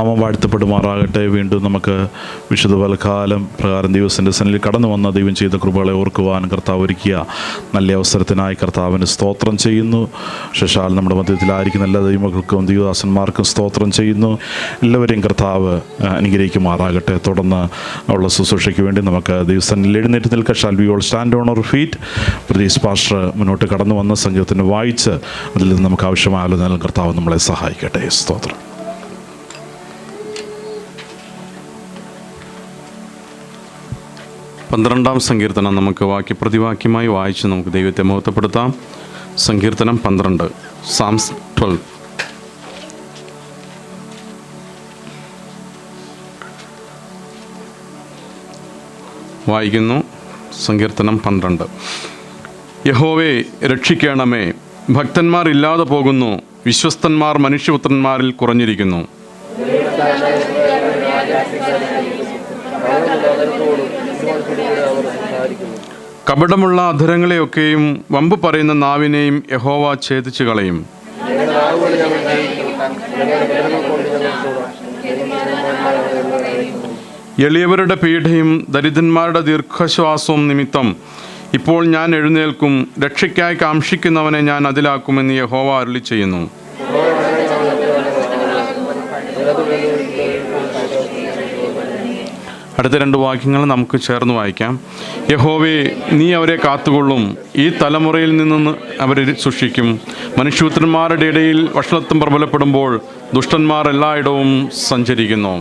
നാമം വാഴ്ത്തപ്പെടുമാറാകട്ടെ. വീണ്ടും നമുക്ക് വിശുദ്ധ പൽക്കാലം പ്രകാരം ദൈവത്തിൻ്റെ സന്നിധിയിൽ കടന്നു വന്ന ദൈവം ചെയ്ത കൃപകളെ ഓർക്കുവാൻ കർത്താവ് ഒരുക്കിയ നല്ല അവസരത്തിനായി കർത്താവിന് സ്തോത്രം ചെയ്യുന്നു. ശേഷാൽ നമ്മുടെ മധ്യത്തിലായിരിക്കുന്ന എല്ലാ ദൈവമക്കൾക്കും ദൈവദാസന്മാർക്കും സ്തോത്രം ചെയ്യുന്നു. എല്ലാവരെയും കർത്താവ് അനുഗ്രഹിക്കുമാറാകട്ടെ. തുടർന്ന് ഉള്ള ശുശ്രൂഷയ്ക്ക് വേണ്ടി നമുക്ക് ദൈവസന്നിധിയിൽ എഴുന്നേറ്റ് നിൽക്കുക. Shall we all stand on our feet. Pratheesh pastor മുന്നോട്ട് കടന്നു വന്ന സംഗീതത്തിന് വായിച്ച് അതിൽ നിന്ന് നമുക്ക് ആവശ്യമായ ആലോചന കർത്താവ് നമ്മളെ സഹായിക്കട്ടെ. സ്തോത്രം. പന്ത്രണ്ടാം സങ്കീർത്തനം നമുക്ക് വാക്യപ്രതിവാക്യമായി വായിച്ച് നമുക്ക് ദൈവത്തെ മഹത്വപ്പെടുത്താം. സങ്കീർത്തനം 12, സാംസ് 12. വായിക്കുന്നു. സങ്കീർത്തനം 12. യഹോവേ, രക്ഷിക്കണമേ, ഭക്തന്മാർ ഇല്ലാതെ പോകുന്നു, വിശ്വസ്തന്മാർ മനുഷ്യപുത്രന്മാരിൽ കുറഞ്ഞിരിക്കുന്നു. കപടമുള്ള അധരങ്ങളെയൊക്കെയും വമ്പ് പറയുന്ന നാവിനെയും യഹോവ ഛേദിച്ചു കളയും. എളിയവരുടെ പീഡയും ദരിദ്രന്മാരുടെ ദീർഘശ്വാസവും നിമിത്തം ഇപ്പോൾ ഞാൻ എഴുന്നേൽക്കും, രക്ഷയ്ക്കായി കാംക്ഷിക്കുന്നവനെ ഞാൻ അതിലാക്കുമെന്ന് യഹോവ അരുളി ചെയ്യുന്നു. അടുത്ത 2 വാക്യങ്ങൾ നമുക്ക് ചേർന്ന് വായിക്കാം. യഹോവേ, നീ അവരെ കാത്തുകൊള്ളും, ഈ തലമുറയിൽ നിന്ന് അവരെ സൂക്ഷിക്കും. മനുഷ്യപുത്രന്മാരുടെ ഇടയിൽ വഷളത്വം പ്രബലപ്പെടുമ്പോൾ ദുഷ്ടന്മാർ എല്ലായിടവും സഞ്ചരിക്കുന്നു.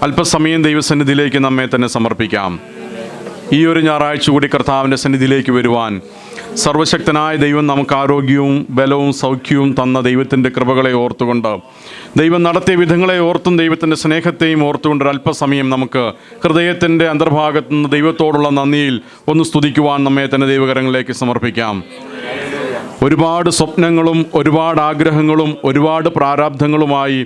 അല്പസമയം ദൈവസന്നിധിയിലേക്ക് നമ്മെ തന്നെ സമർപ്പിക്കാം. ഈ ഒരു ഞായറാഴ്ച കൂടി കർത്താവിൻ്റെ സന്നിധിയിലേക്ക് വരുവാൻ സർവശക്തനായ ദൈവം നമുക്ക് ആരോഗ്യവും ബലവും സൗഖ്യവും തന്ന ദൈവത്തിൻ്റെ കൃപകളെ ഓർത്തുകൊണ്ട്, ദൈവം നടത്തിയ വിധങ്ങളെ ഓർത്തും ദൈവത്തിൻ്റെ സ്നേഹത്തെയും ഓർത്തുകൊണ്ട് അല്പസമയം നമുക്ക് ഹൃദയത്തിൻ്റെ അന്തർഭാഗത്തു നിന്ന് ദൈവത്തോടുള്ള നന്ദിയിൽ ഒന്ന് സ്തുതിക്കുവാൻ നമ്മെ തന്നെ ദൈവകരങ്ങളിലേക്ക് സമർപ്പിക്കാം. ഒരുപാട് സ്വപ്നങ്ങളും ഒരുപാട് ആഗ്രഹങ്ങളും ഒരുപാട് പ്രാരാബ്ധങ്ങളുമായി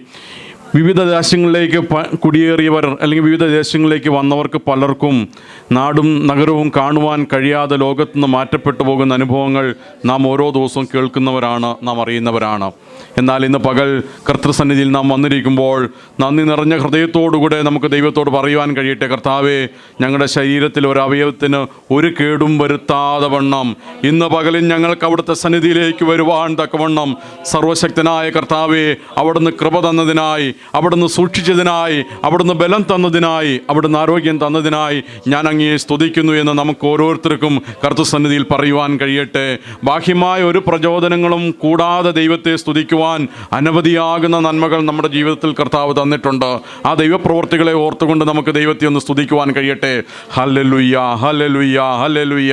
വിവിധ ദേശങ്ങളിലേക്ക് കുടിയേറിയവർ അല്ലെങ്കിൽ വിവിധ ദേശങ്ങളിലേക്ക് വന്നവർക്ക് പലർക്കും നാടും നഗരവും കാണുവാൻ കഴിയാതെ ലോകത്തു നിന്ന് മാറ്റപ്പെട്ടു പോകുന്ന അനുഭവങ്ങൾ നാം ഓരോ ദിവസവും കേൾക്കുന്നവരാണ്, നാം അറിയുന്നവരാണ്. എന്നാൽ ഇന്ന് പകൽ കർത്തൃസന്നിധിയിൽ നാം വന്നിരിക്കുമ്പോൾ നന്ദി നിറഞ്ഞ ഹൃദയത്തോടുകൂടെ നമുക്ക് ദൈവത്തോട് പറയുവാൻ കഴിയട്ടെ. കർത്താവേ, ഞങ്ങളുടെ ശരീരത്തിൽ ഒരവയവത്തിന് ഒരു കേടും വരുത്താതെ വണ്ണം ഇന്ന് പകലിൽ ഞങ്ങൾക്ക് അവിടുത്തെ സന്നിധിയിലേക്ക് വരുവാൻ തക്കവണ്ണം സർവശക്തനായ കർത്താവേ, അവിടുന്ന് കൃപ തന്നതിനായി, അവിടുന്ന് സൂക്ഷിച്ചതിനായി, അവിടുന്ന് ബലം തന്നതിനായി, അവിടുന്ന് ആരോഗ്യം തന്നതിനായി ഞാൻ അങ്ങയെ സ്തുതിക്കുന്നു എന്ന് നമുക്ക് ഓരോരുത്തർക്കും കർത്തൃസന്നിധിയിൽ പറയുവാൻ കഴിയട്ടെ. ബാഹ്യമായ ഒരു പ്രചോദനങ്ങളും കൂടാതെ ദൈവത്തെ സ്തുതിക്കുവാൻ അനവധിയാകുന്ന നന്മകൾ നമ്മുടെ ജീവിതത്തിൽ കർത്താവ് തന്നിട്ടുണ്ട്. ആ ദൈവപ്രവൃത്തികളെ ഓർത്തുകൊണ്ട് നമുക്ക് ദൈവത്തെ ഒന്ന് സ്തുതിക്കുവാൻ കഴിയട്ടെ. Hallelujah, hallelujah, hallelujah.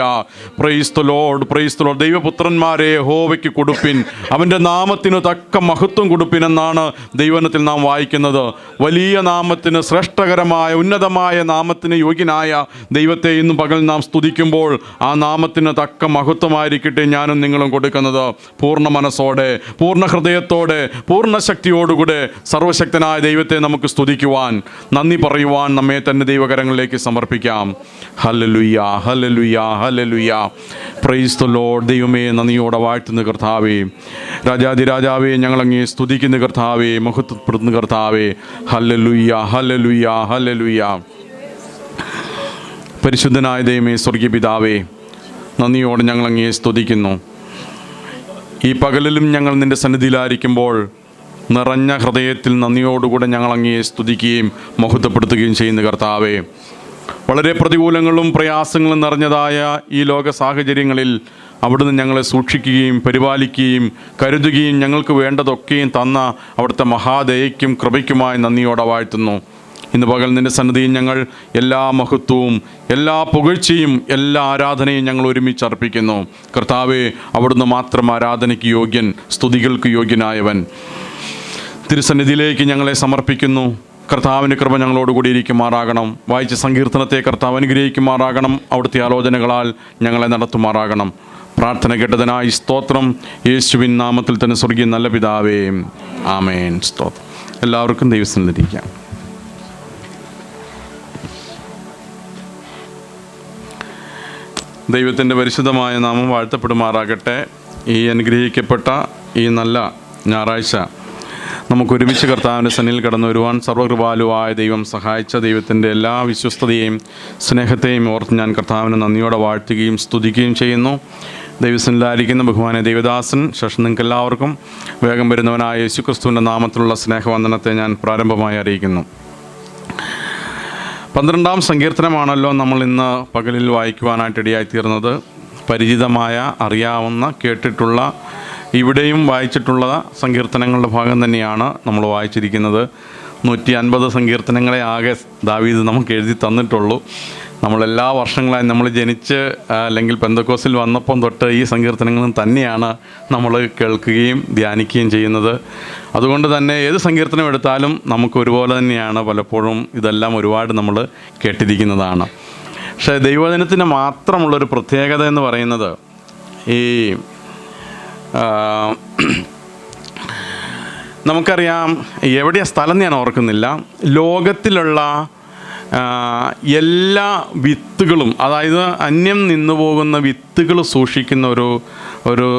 Praise the lord, praise the lord. ദൈവപുത്രന്മാരെ യഹോവയ്ക്ക് കൊടുപ്പിൻ, അവൻ്റെ നാമത്തിന് തക്ക മഹത്വം കൊടുപ്പിൻ എന്നാണ് ദൈവത്തിൽ നാം വായിക്കുന്നത്. വലിയ നാമത്തിന്, ശ്രേഷ്ഠകരമായ ഉന്നതമായ നാമത്തിന് യോഗ്യനായ ദൈവത്തെ ഇന്ന് പകൽ നാം സ്തുതിക്കുമ്പോൾ ആ നാമത്തിന് തക്ക മഹത്വമായിരിക്കട്ടെ ഞാനും നിങ്ങളും കൊടുക്കുന്നത്. പൂർണ്ണ മനസ്സോടെ, പൂർണ്ണ ഹൃദയത്തോടെ, പൂർണ്ണ ശക്തിയോടുകൂടെ സർവശക്തനായ ദൈവത്തെ നമുക്ക് സ്തുതിക്കുവാൻ, നന്ദി പറയുവാൻ നമ്മെ തന്നെ ദൈവകരങ്ങളിലേക്ക് സമർപ്പിക്കാം. Hallelujah, hallelujah, hallelujah. Praise the Lord. ദൈവമേ, നന്ദിയോടെ വാഴ്ത്തുന്ന കർത്താവേ, രാജാതിരാജാവേ, ഞങ്ങളങ്ങേ സ്തുതിക്കുന്ന കർത്താവേ, മഹത്വപ്പെടുന്ന കർത്താവേ. Hallelujah, hallelujah, hallelujah. പരിശുദ്ധനായ ദൈവമേ, സ്വർഗീയ പിതാവേ, നന്ദിയോടെ ഞങ്ങളങ്ങേ സ്തുതിക്കുന്നു. ഈ പകലിലും ഞങ്ങൾ നിൻ്റെ സന്നിധിയിലായിരിക്കുമ്പോൾ നിറഞ്ഞ ഹൃദയത്തിൽ നന്ദിയോടുകൂടെ ഞങ്ങളങ്ങയെ സ്തുതിക്കുകയും മഹത്വപ്പെടുത്തുകയും ചെയ്യുന്ന കർത്താവേ, വളരെ പ്രതികൂലങ്ങളും പ്രയാസങ്ങളും നിറഞ്ഞതായ ഈ ലോക സാഹചര്യങ്ങളിൽ അവിടുന്ന് ഞങ്ങളെ സൂക്ഷിക്കുകയും പരിപാലിക്കുകയും കരുതുകയും ഞങ്ങൾക്ക് വേണ്ടതൊക്കെയും തന്ന അവിടുത്തെ മഹാദയയ്ക്കും കൃപയ്ക്കുമായി നന്ദിയോടെ വാഴ്ത്തുന്നു. ഇന്ന് പകൽ നിൻ്റെ സന്നിധിയിൽ ഞങ്ങൾ എല്ലാ മഹത്വവും, എല്ലാ പുകഴ്ചയും, എല്ലാ ആരാധനയും ഞങ്ങൾ ഒരുമിച്ച് അർപ്പിക്കുന്നു. കർത്താവേ, അവിടുന്ന് മാത്രം ആരാധനയ്ക്ക് യോഗ്യൻ, സ്തുതികൾക്ക് യോഗ്യനായവൻ. തിരുസന്നിധിയിലേക്ക് ഞങ്ങളെ സമർപ്പിക്കുന്നു. കർത്താവിൻ്റെ കൃപ ഞങ്ങളോടുകൂടി ഇരിക്കുമാറാകണം. വായിച്ച സങ്കീർത്തനത്തെ കർത്താവ് അനുഗ്രഹിക്കുമാറാകണം. അവിടുത്തെ ആലോചനകളാൽ ഞങ്ങളെ നടത്തുമാറാകണം. പ്രാർത്ഥന കേട്ടതിനായി സ്തോത്രം. യേശുവിൻ നാമത്തിൽ തന്നെ സ്വർഗീയ നല്ല പിതാവേ, ആമേൻ. സ്തോത്രം. എല്ലാവർക്കും ദൈവസന്നിധിയിലിരിക്കാം. ദൈവത്തിൻ്റെ പരിശുദ്ധമായ നാമം വാഴ്ത്തപ്പെടുമാറാകട്ടെ. ഈ അനുഗ്രഹിക്കപ്പെട്ട ഈ നല്ല ഞായറാഴ്ച നമുക്ക് ഒരുമിച്ച് കർത്താവിൻ്റെ സന്നിധിയിൽ കടന്നു വരുവാൻ സർവ്വകൃപാലുവായ ദൈവം സഹായിച്ച ദൈവത്തിൻ്റെ എല്ലാ വിശ്വസ്തതയെയും സ്നേഹത്തെയും ഓർത്ത് ഞാൻ കർത്താവിനെ നന്ദിയോടെ വാഴ്ത്തുകയും സ്തുതിക്കുകയും ചെയ്യുന്നു. ദൈവസന്നിധിയിലായിരിക്കുന്ന ബഹുമാന ദൈവദാസൻ ശേഷം നിങ്ങൾക്ക് എല്ലാവർക്കും വേഗം വരുന്നവനായ യേശുക്രിസ്തുവിൻ്റെ നാമത്തിലുള്ള സ്നേഹവന്ദനത്തെ ഞാൻ പ്രാരംഭമായി അറിയിക്കുന്നു. 12-ാം സങ്കീർത്തനമാണല്ലോ നമ്മൾ ഇന്ന് പകലിൽ വായിക്കുവാനായിട്ട് ഇടയായിത്തീർന്നത്. പരിചിതമായ, അറിയാവുന്ന, കേട്ടിട്ടുള്ള, ഇവിടെയും വായിച്ചിട്ടുള്ള സങ്കീർത്തനങ്ങളുടെ ഭാഗം തന്നെയാണ് നമ്മൾ വായിച്ചിരിക്കുന്നത്. 150 സങ്കീർത്തനങ്ങളെ ആകെ ദാവീദ് നമുക്ക് എഴുതി തന്നിട്ടുള്ളൂ. നമ്മളെല്ലാ വർഷങ്ങളായി നമ്മൾ ജനിച്ച് അല്ലെങ്കിൽ പെന്തക്കോസിൽ വന്നപ്പം തൊട്ട് ഈ സങ്കീർത്തനങ്ങളും തന്നെയാണ് നമ്മൾ കേൾക്കുകയും ധ്യാനിക്കുകയും ചെയ്യുന്നത്. അതുകൊണ്ട് തന്നെ ഏത് സങ്കീർത്തനം എടുത്താലും നമുക്ക് ഒരുപോലെ തന്നെയാണ് പലപ്പോഴും ഇതെല്ലാം ഒരുപാട് നമ്മൾ കേട്ടിരിക്കുന്നതാണ്. പക്ഷേ ദൈവവചനത്തിന് മാത്രമുള്ളൊരു പ്രത്യേകത എന്ന് പറയുന്നത് ഈ നമുക്കറിയാം, എവിടെയാണ് സ്ഥലം ഞാൻ ഓർക്കുന്നില്ല, ലോകത്തിലുള്ള എല്ലാ വിത്തുകളും, അതായത് അന്യം നിന്നു പോകുന്ന വിത്തുകൾ സൂക്ഷിക്കുന്ന ഒരു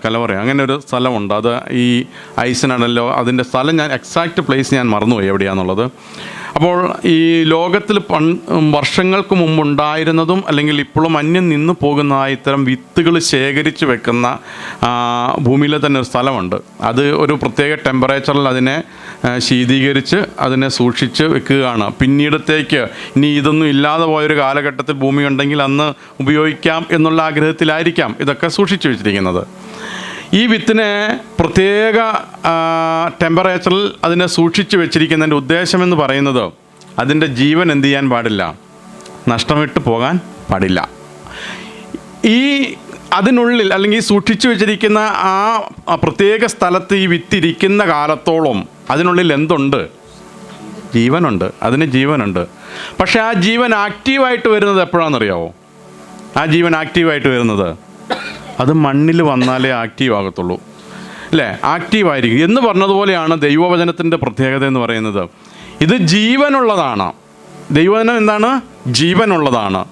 കലവറ അങ്ങനെ ഒരു സ്ഥലമുണ്ട്. അത് ഈ ഐസിനാണല്ലോ അതിൻ്റെ സ്ഥലം. ഞാൻ എക്സാക്റ്റ് പ്ലേസ് ഞാൻ മറന്നുപോയി എവിടെയാണെന്നുള്ളത്. അപ്പോൾ ഈ ലോകത്തിൽ വർഷങ്ങൾക്ക് മുമ്പുണ്ടായിരുന്നതും അല്ലെങ്കിൽ ഇപ്പോഴും അന്യം നിന്നു പോകുന്നതായ ഇത്തരം വിത്തുകൾ ശേഖരിച്ച് വെക്കുന്ന ഭൂമിയിലെ തന്നെ ഒരു സ്ഥലമുണ്ട്. അത് ഒരു പ്രത്യേക ടെമ്പറേച്ചറിൽ അതിനെ ശീതീകരിച്ച് അതിനെ സൂക്ഷിച്ച് വെക്കുകയാണ്. പിന്നീടത്തേക്ക് ഇനി ഇതൊന്നും ഇല്ലാതെ പോയൊരു കാലഘട്ടത്തിൽ ഭൂമി ഉണ്ടെങ്കിൽ അന്ന് ഉപയോഗിക്കാം എന്നുള്ള ആഗ്രഹത്തിലായിരിക്കാം ഇതൊക്കെ സൂക്ഷിച്ചു വെച്ചിരിക്കുന്നത്. ഈ വിത്തിനെ പ്രത്യേക ടെമ്പറേച്ചറിൽ അതിനെ സൂക്ഷിച്ചു വെച്ചിരിക്കുന്നതിൻ്റെ ഉദ്ദേശമെന്ന് പറയുന്നത് അതിൻ്റെ ജീവൻ എന്ത് ചെയ്യാൻ പാടില്ല, നഷ്ടമിട്ട് പോകാൻ പാടില്ല. ഈ അതിനുള്ളിൽ അല്ലെങ്കിൽ സൂക്ഷിച്ചു വെച്ചിരിക്കുന്ന ആ പ്രത്യേക സ്ഥലത്ത് ഈ വിത്തിരിക്കുന്ന കാലത്തോളം അതിനുള്ളിൽ എന്തുണ്ട്? ജീവനുണ്ട്. അതിന് ജീവനുണ്ട്. പക്ഷെ ആ ജീവൻ ആക്റ്റീവായിട്ട് വരുന്നത് എപ്പോഴാണെന്നറിയാവോ? ആ ജീവൻ ആക്റ്റീവായിട്ട് വരുന്നത് അത് മണ്ണിൽ വന്നാലേ ആക്റ്റീവ് ആകത്തുള്ളൂ, അല്ലേ? ആക്റ്റീവായിരിക്കും എന്ന് പറഞ്ഞതുപോലെയാണ് ദൈവവചനത്തിൻ്റെ പ്രത്യേകത എന്ന് പറയുന്നത്. ഇത് ജീവനുള്ളതാണ്. ദൈവവചനം എന്താണ്? ജീവനുള്ളതാണ്.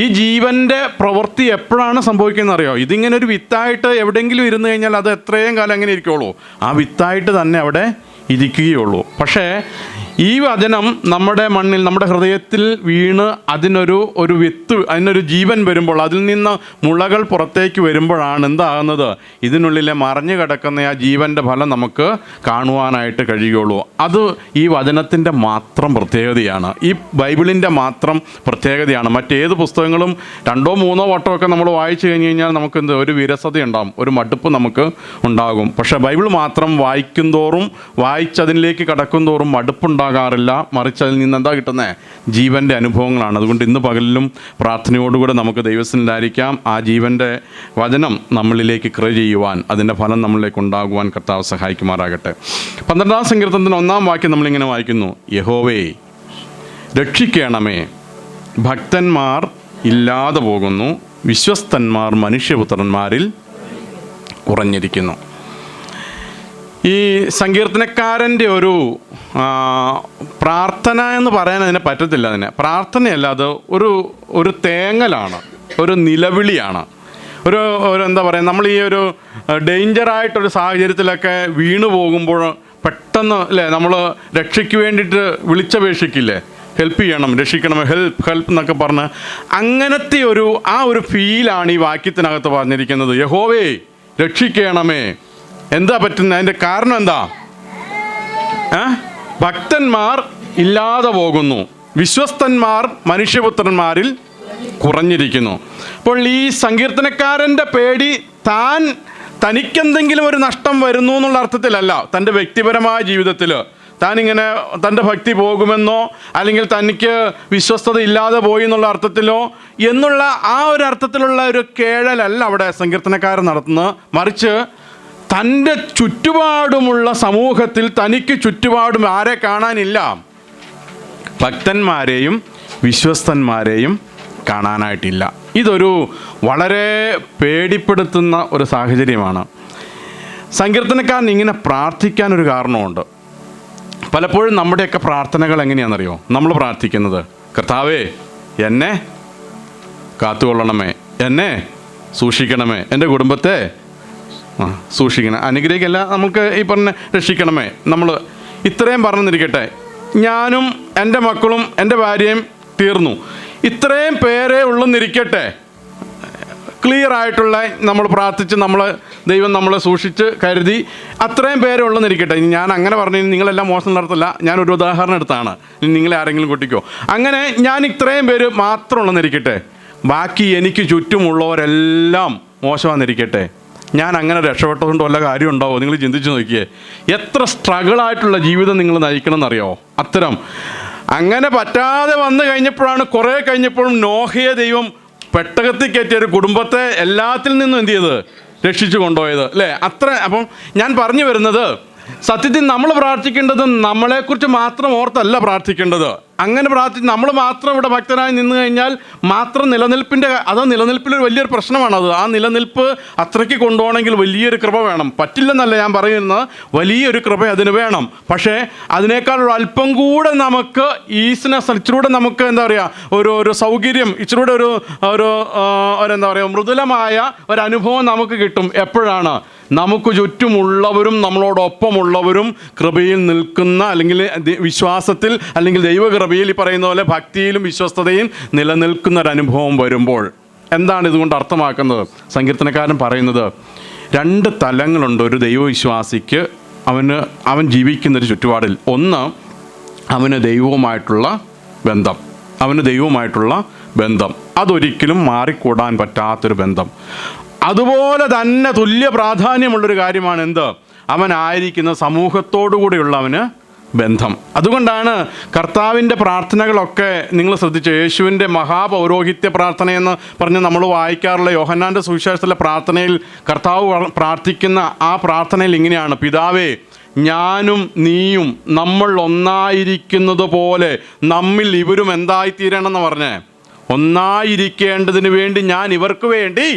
ഈ ജീവൻ്റെ പ്രവൃത്തി എപ്പോഴാണ് സംഭവിക്കുന്നത് അറിയോ? ഇതിങ്ങനെ ഒരു വിത്തായിട്ട് എവിടെയെങ്കിലും ഇരുന്ന് കഴിഞ്ഞാൽ അത് എത്രയും കാലം അങ്ങനെ ഇരിക്കുകയുള്ളൂ. ആ വിത്തായിട്ട് തന്നെ അവിടെ ഇരിക്കുകയുള്ളൂ. പക്ഷേ ഈ വചനം നമ്മുടെ മണ്ണിൽ, നമ്മുടെ ഹൃദയത്തിൽ വീണ് അതിനൊരു വിത്ത്, അതിനൊരു ജീവൻ വരുമ്പോൾ, അതിൽ നിന്ന് മുളകൾ പുറത്തേക്ക് വരുമ്പോഴാണ് എന്താകുന്നത്? ഇതിനുള്ളിലെ മറഞ്ഞു കിടക്കുന്ന ആ ജീവൻ്റെ ഫലം നമുക്ക് കാണുവാനായിട്ട് കഴിയുകയുള്ളൂ. അത് ഈ വചനത്തിൻ്റെ മാത്രം പ്രത്യേകതയാണ്. ഈ ബൈബിളിൻ്റെ മാത്രം പ്രത്യേകതയാണ്. മറ്റേത് പുസ്തകങ്ങളും 2-3 വട്ടമൊക്കെ നമ്മൾ വായിച്ചു കഴിഞ്ഞാൽ നമുക്ക് ഒരു വിരസത ഉണ്ടാകും, ഒരു മടുപ്പ് നമുക്ക് ഉണ്ടാകും. പക്ഷേ ബൈബിൾ മാത്രം വായിക്കുന്തോറും, വായിച്ചതിലേക്ക് കടക്കും തോറും മടുപ്പുണ്ടാകാറില്ല. മറിച്ച് അതിൽ നിന്ന് എന്താ കിട്ടുന്നത്? ജീവൻ്റെ അനുഭവങ്ങളാണ്. അതുകൊണ്ട് ഇന്ന് പകലിലും പ്രാർത്ഥനയോടുകൂടെ നമുക്ക് ദൈവത്തിലായിരിക്കാം. ആ ജീവൻ്റെ വചനം നമ്മളിലേക്ക് ക്രിയ ചെയ്യുവാൻ, അതിൻ്റെ ഫലം നമ്മളിലേക്ക് ഉണ്ടാകുവാൻ കർത്താവ് സഹായിക്കുമാറാകട്ടെ. 12-ാം സങ്കീർത്തനത്തിന് 1-ാം വാക്യം നമ്മളിങ്ങനെ വായിക്കുന്നു: യഹോവേ രക്ഷിക്കണമേ, ഭക്തന്മാർ ഇല്ലാതെ പോകുന്നു, വിശ്വസ്തന്മാർ മനുഷ്യപുത്രന്മാരിൽ കുറഞ്ഞിരിക്കുന്നു. ഈ സങ്കീർത്തനക്കാരൻ്റെ ഒരു പ്രാർത്ഥന എന്ന് പറയാൻ അതിനെ പറ്റത്തില്ല. അതിനെ പ്രാർത്ഥനയല്ല, അത് ഒരു തേങ്ങലാണ്, ഒരു നിലവിളിയാണ്. ഒരു എന്താ പറയുക, നമ്മൾ ഈ ഒരു ഡേഞ്ചറായിട്ടൊരു സാഹചര്യത്തിലൊക്കെ വീണു പോകുമ്പോൾ പെട്ടെന്ന് അല്ലേ നമ്മൾ രക്ഷയ്ക്ക് വേണ്ടിയിട്ട് വിളിച്ചപേക്ഷിക്കില്ലേ, ഹെൽപ്പ് ചെയ്യണം, രക്ഷിക്കണം, ഹെൽപ്പ് എന്നൊക്കെ പറഞ്ഞ്, അങ്ങനത്തെ ആ ഒരു ഫീലാണ് ഈ വാക്യത്തിനകത്ത് പറഞ്ഞിരിക്കുന്നത്. യഹോവേ രക്ഷിക്കണമേ. എന്താ പറ്റുന്നത്? അതിൻ്റെ കാരണം എന്താ? ഭക്തന്മാർ ഇല്ലാതെ പോകുന്നു, വിശ്വസ്തന്മാർ മനുഷ്യപുത്രന്മാരിൽ കുറഞ്ഞിരിക്കുന്നു. അപ്പോൾ ഈ സങ്കീർത്തനക്കാരൻ്റെ പേടി തനിക്കെന്തെങ്കിലും ഒരു നഷ്ടം വരുന്നു എന്നുള്ള അർത്ഥത്തിലല്ല. തൻ്റെ വ്യക്തിപരമായ ജീവിതത്തിൽ താനിങ്ങനെ തൻ്റെ ഭക്തി പോകുമെന്നോ അല്ലെങ്കിൽ തനിക്ക് വിശ്വസ്തത ഇല്ലാതെ പോയി എന്നുള്ള അർത്ഥത്തിലോ എന്നുള്ള ആ ഒരു അർത്ഥത്തിലുള്ള ഒരു കേഴലല്ല അവിടെ സങ്കീർത്തനക്കാരൻ നടത്തുന്നത്. മറിച്ച് തൻ്റെ ചുറ്റുപാടുമുള്ള സമൂഹത്തിൽ തനിക്ക് ചുറ്റുപാടും ആരെ കാണാനില്ല? ഭക്തന്മാരെയും വിശ്വസ്തന്മാരെയും കാണാനായിട്ടില്ല. ഇതൊരു വളരെ പേടിപ്പെടുത്തുന്ന ഒരു സാഹചര്യമാണ്. സങ്കീർത്തനക്കാരൻ ഇങ്ങനെ പ്രാർത്ഥിക്കാനൊരു കാരണമുണ്ട്. പലപ്പോഴും നമ്മുടെയൊക്കെ പ്രാർത്ഥനകൾ എങ്ങനെയാണെന്നറിയോ? നമ്മൾ പ്രാർത്ഥിക്കുന്നത്, കർത്താവേ എന്നെ കാത്തുകൊള്ളണമേ, എന്നെ സൂക്ഷിക്കണമേ, എൻ്റെ കുടുംബത്തെ സൂക്ഷിക്കണം. അനുഗ്രഹിക്കല്ല, നമുക്ക് ഈ പറഞ്ഞ രക്ഷിക്കണമേ. നമ്മൾ ഇത്രയും പറഞ്ഞിരിക്കട്ടെ, ഞാനും എൻ്റെ മക്കളും എൻ്റെ ഭാര്യയും തീർന്നു, ഇത്രയും പേരെ ഉള്ളെന്നിരിക്കട്ടെ. ക്ലിയർ ആയിട്ടുള്ള നമ്മൾ പ്രാർത്ഥിച്ച് ദൈവം നമ്മളെ സൂക്ഷിച്ച് കരുതി അത്രയും പേരെ ഉള്ളെന്നിരിക്കട്ടെ. ഞാൻ അങ്ങനെ പറഞ്ഞു നിങ്ങളെല്ലാം മോശം നടത്തില്ല, ഞാനൊരു ഉദാഹരണം എടുത്താണ്, നിങ്ങളെ ആരെങ്കിലും കൂട്ടിക്കോ. അങ്ങനെ ഞാൻ ഇത്രയും പേര് മാത്രം ഉള്ളെന്നിരിക്കട്ടെ, ബാക്കി എനിക്ക് ചുറ്റുമുള്ളവരെല്ലാം മോശമാണെന്നിരിക്കട്ടെ. ഞാൻ അങ്ങനെ രക്ഷപ്പെട്ടതുകൊണ്ട് വല്ല കാര്യം ഉണ്ടാവോ? നിങ്ങൾ ചിന്തിച്ച് നോക്കിയേ, എത്ര സ്ട്രഗിളായിട്ടുള്ള ജീവിതം നിങ്ങൾ നയിക്കണമെന്നറിയാമോ? അത്തരം അങ്ങനെ പറ്റാതെ വന്നു കഴിഞ്ഞപ്പോഴാണ്, കുറേ കഴിഞ്ഞപ്പോഴും നോഹയെ ദൈവം പെട്ടകത്തിൽ കയറ്റിയ ഒരു കുടുംബത്തെ എല്ലാത്തിൽ നിന്നും എന്ത് ചെയ്ത് രക്ഷിച്ചു കൊണ്ടുപോയത്, അല്ലേ? അപ്പം ഞാൻ പറഞ്ഞു വരുന്നത്, സത്യത്തിൽ നമ്മൾ പ്രാർത്ഥിക്കേണ്ടത് നമ്മളെക്കുറിച്ച് മാത്രം ഓർത്തല്ല പ്രാർത്ഥിക്കേണ്ടത്. അങ്ങനെ നമ്മൾ മാത്രം ഇവിടെ ഭക്തരായി നിന്ന് കഴിഞ്ഞാൽ മാത്രം നിലനിൽപ്പിലൊരു വലിയൊരു പ്രശ്നമാണത്. ആ നിലനിൽപ്പ് അത്രയ്ക്ക് കൊണ്ടുപോകണമെങ്കിൽ വലിയൊരു കൃപ വേണം. പറ്റില്ലെന്നല്ല ഞാൻ പറയുന്നത്, വലിയൊരു കൃപ അതിന് വേണം. പക്ഷേ അതിനേക്കാൾ ഒരു അല്പം കൂടെ നമുക്ക് ഈസിനെസ്, ഇച്ചിലൂടെ നമുക്ക് എന്താ പറയുക, ഒരു സൗകര്യം, ഇച്ചിലൂടെ ഒരു എന്താ പറയുക, മൃദുലമായ ഒരു അനുഭവം നമുക്ക് കിട്ടും. എപ്പോഴാണ് നമുക്ക് ചുറ്റുമുള്ളവരും നമ്മളോടൊപ്പമുള്ളവരും കൃപയിൽ നിൽക്കുന്ന, അല്ലെങ്കിൽ വിശ്വാസത്തിൽ, അല്ലെങ്കിൽ ദൈവകൃപയിൽ ഈ പറയുന്ന പോലെ ഭക്തിയിലും വിശ്വസ്തതയും നിലനിൽക്കുന്നൊരനുഭവം വരുമ്പോൾ. എന്താണ് ഇതുകൊണ്ട് അർത്ഥമാക്കുന്നത്? സങ്കീർത്തനക്കാരൻ പറയുന്നത് 2 തലങ്ങളുണ്ട് ഒരു ദൈവവിശ്വാസിക്ക് അവൻ ജീവിക്കുന്നൊരു ചുറ്റുപാടിൽ. ഒന്ന്, അവന് ദൈവവുമായിട്ടുള്ള ബന്ധം, അതൊരിക്കലും മാറിക്കൂടാൻ പറ്റാത്തൊരു ബന്ധം. അതുപോലെ തന്നെ തുല്യ പ്രാധാന്യമുള്ളൊരു കാര്യമാണ് എന്ത്? അവനായിരിക്കുന്ന സമൂഹത്തോടു കൂടിയുള്ള അവന് ബന്ധം. അതുകൊണ്ടാണ് കർത്താവിൻ്റെ പ്രാർത്ഥനകളൊക്കെ നിങ്ങൾ ശ്രദ്ധിച്ചു, യേശുവിൻ്റെ മഹാപൗരോഹിത്യ പ്രാർത്ഥനയെന്ന് പറഞ്ഞ് നമ്മൾ വായിക്കാറുള്ള യോഹന്നാൻ്റെ സുവിശേഷത്തിലെ പ്രാർത്ഥനയിൽ കർത്താവ് പ്രാർത്ഥിക്കുന്ന ആ പ്രാർത്ഥനയിൽ ഇങ്ങനെയാണ്: പിതാവേ, ഞാനും നീയും നമ്മൾ ഒന്നായിരിക്കുന്നത് പോലെ നമ്മിൽ ഇവരും എന്തായിത്തീരണമെന്ന് പറഞ്ഞേ, ഒന്നായിരിക്കേണ്ടതിന് വേണ്ടി ഞാൻ ഇവർക്ക് വേണ്ടി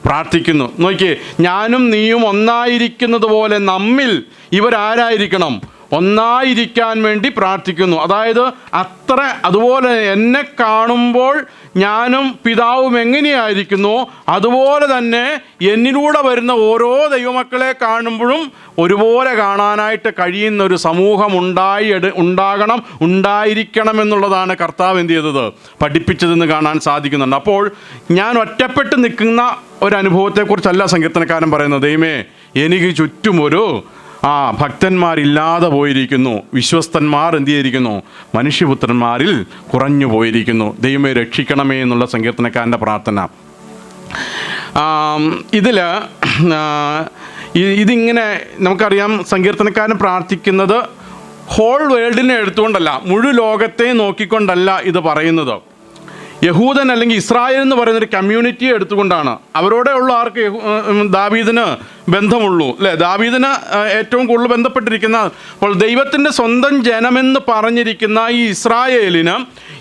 പ്രാർത്ഥിക്കുന്നു. നോക്കിയേ, ഞാനും നീയും ഒന്നായിരിക്കുന്നത് പോലെ നമ്മിൽ ഇവരാരായിരിക്കണം? ഒന്നായിരിക്കാൻ വേണ്ടി പ്രാർത്ഥിക്കുന്നു. അതായത് അതുപോലെ എന്നെ കാണുമ്പോൾ ഞാനും പിതാവും എങ്ങനെയായിരിക്കുന്നു, അതുപോലെ തന്നെ എന്നിലൂടെ വരുന്ന ഓരോ ദൈവമക്കളെ കാണുമ്പോഴും ഒരുപോലെ കാണാനായിട്ട് കഴിയുന്ന ഒരു സമൂഹം ഉണ്ടായിരിക്കണം എന്നുള്ളതാണ് കർത്താവ് എന്ത് ചെയ്തത്, പഠിപ്പിച്ചതെന്ന് കാണാൻ സാധിക്കുന്നുണ്ട്. അപ്പോൾ ഞാൻ ഒറ്റപ്പെട്ട് നിൽക്കുന്ന ഒരനുഭവത്തെക്കുറിച്ചല്ല സങ്കീർത്തനക്കാരൻ പറയുന്നത്. ദൈവമേ, എനിക്ക് ചുറ്റുമൊരു ഭക്തന്മാരില്ലാതെ പോയിരിക്കുന്നു, വിശ്വസ്തന്മാർ എന്ത് ചെയ്തിരിക്കുന്നു, മനുഷ്യപുത്രന്മാരിൽ കുറഞ്ഞു പോയിരിക്കുന്നു. ദൈവമേ രക്ഷിക്കണമേ എന്നുള്ള സങ്കീർത്തനക്കാരൻ്റെ പ്രാർത്ഥന. ഇതിങ്ങനെ നമുക്കറിയാം, സങ്കീർത്തനക്കാരൻ പ്രാർത്ഥിക്കുന്നത് ഹോൾ വേൾഡിനെ എടുത്തുകൊണ്ടല്ല, മുഴു ലോകത്തെ നോക്കിക്കൊണ്ടല്ല ഇത് പറയുന്നത്. യഹൂദൻ അല്ലെങ്കിൽ ഇസ്രായേൽ എന്ന് പറയുന്നൊരു കമ്മ്യൂണിറ്റിയെ എടുത്തുകൊണ്ടാണ്. അവരോടെയുള്ള ആർക്ക് ദാവീദിന് ബന്ധമുള്ളൂ, അല്ലേ? ദാവീദിന് ഏറ്റവും കൂടുതൽ ബന്ധപ്പെട്ടിരിക്കുന്ന, അപ്പോൾ ദൈവത്തിൻ്റെ സ്വന്തം ജനമെന്ന് പറഞ്ഞിരിക്കുന്ന ഈ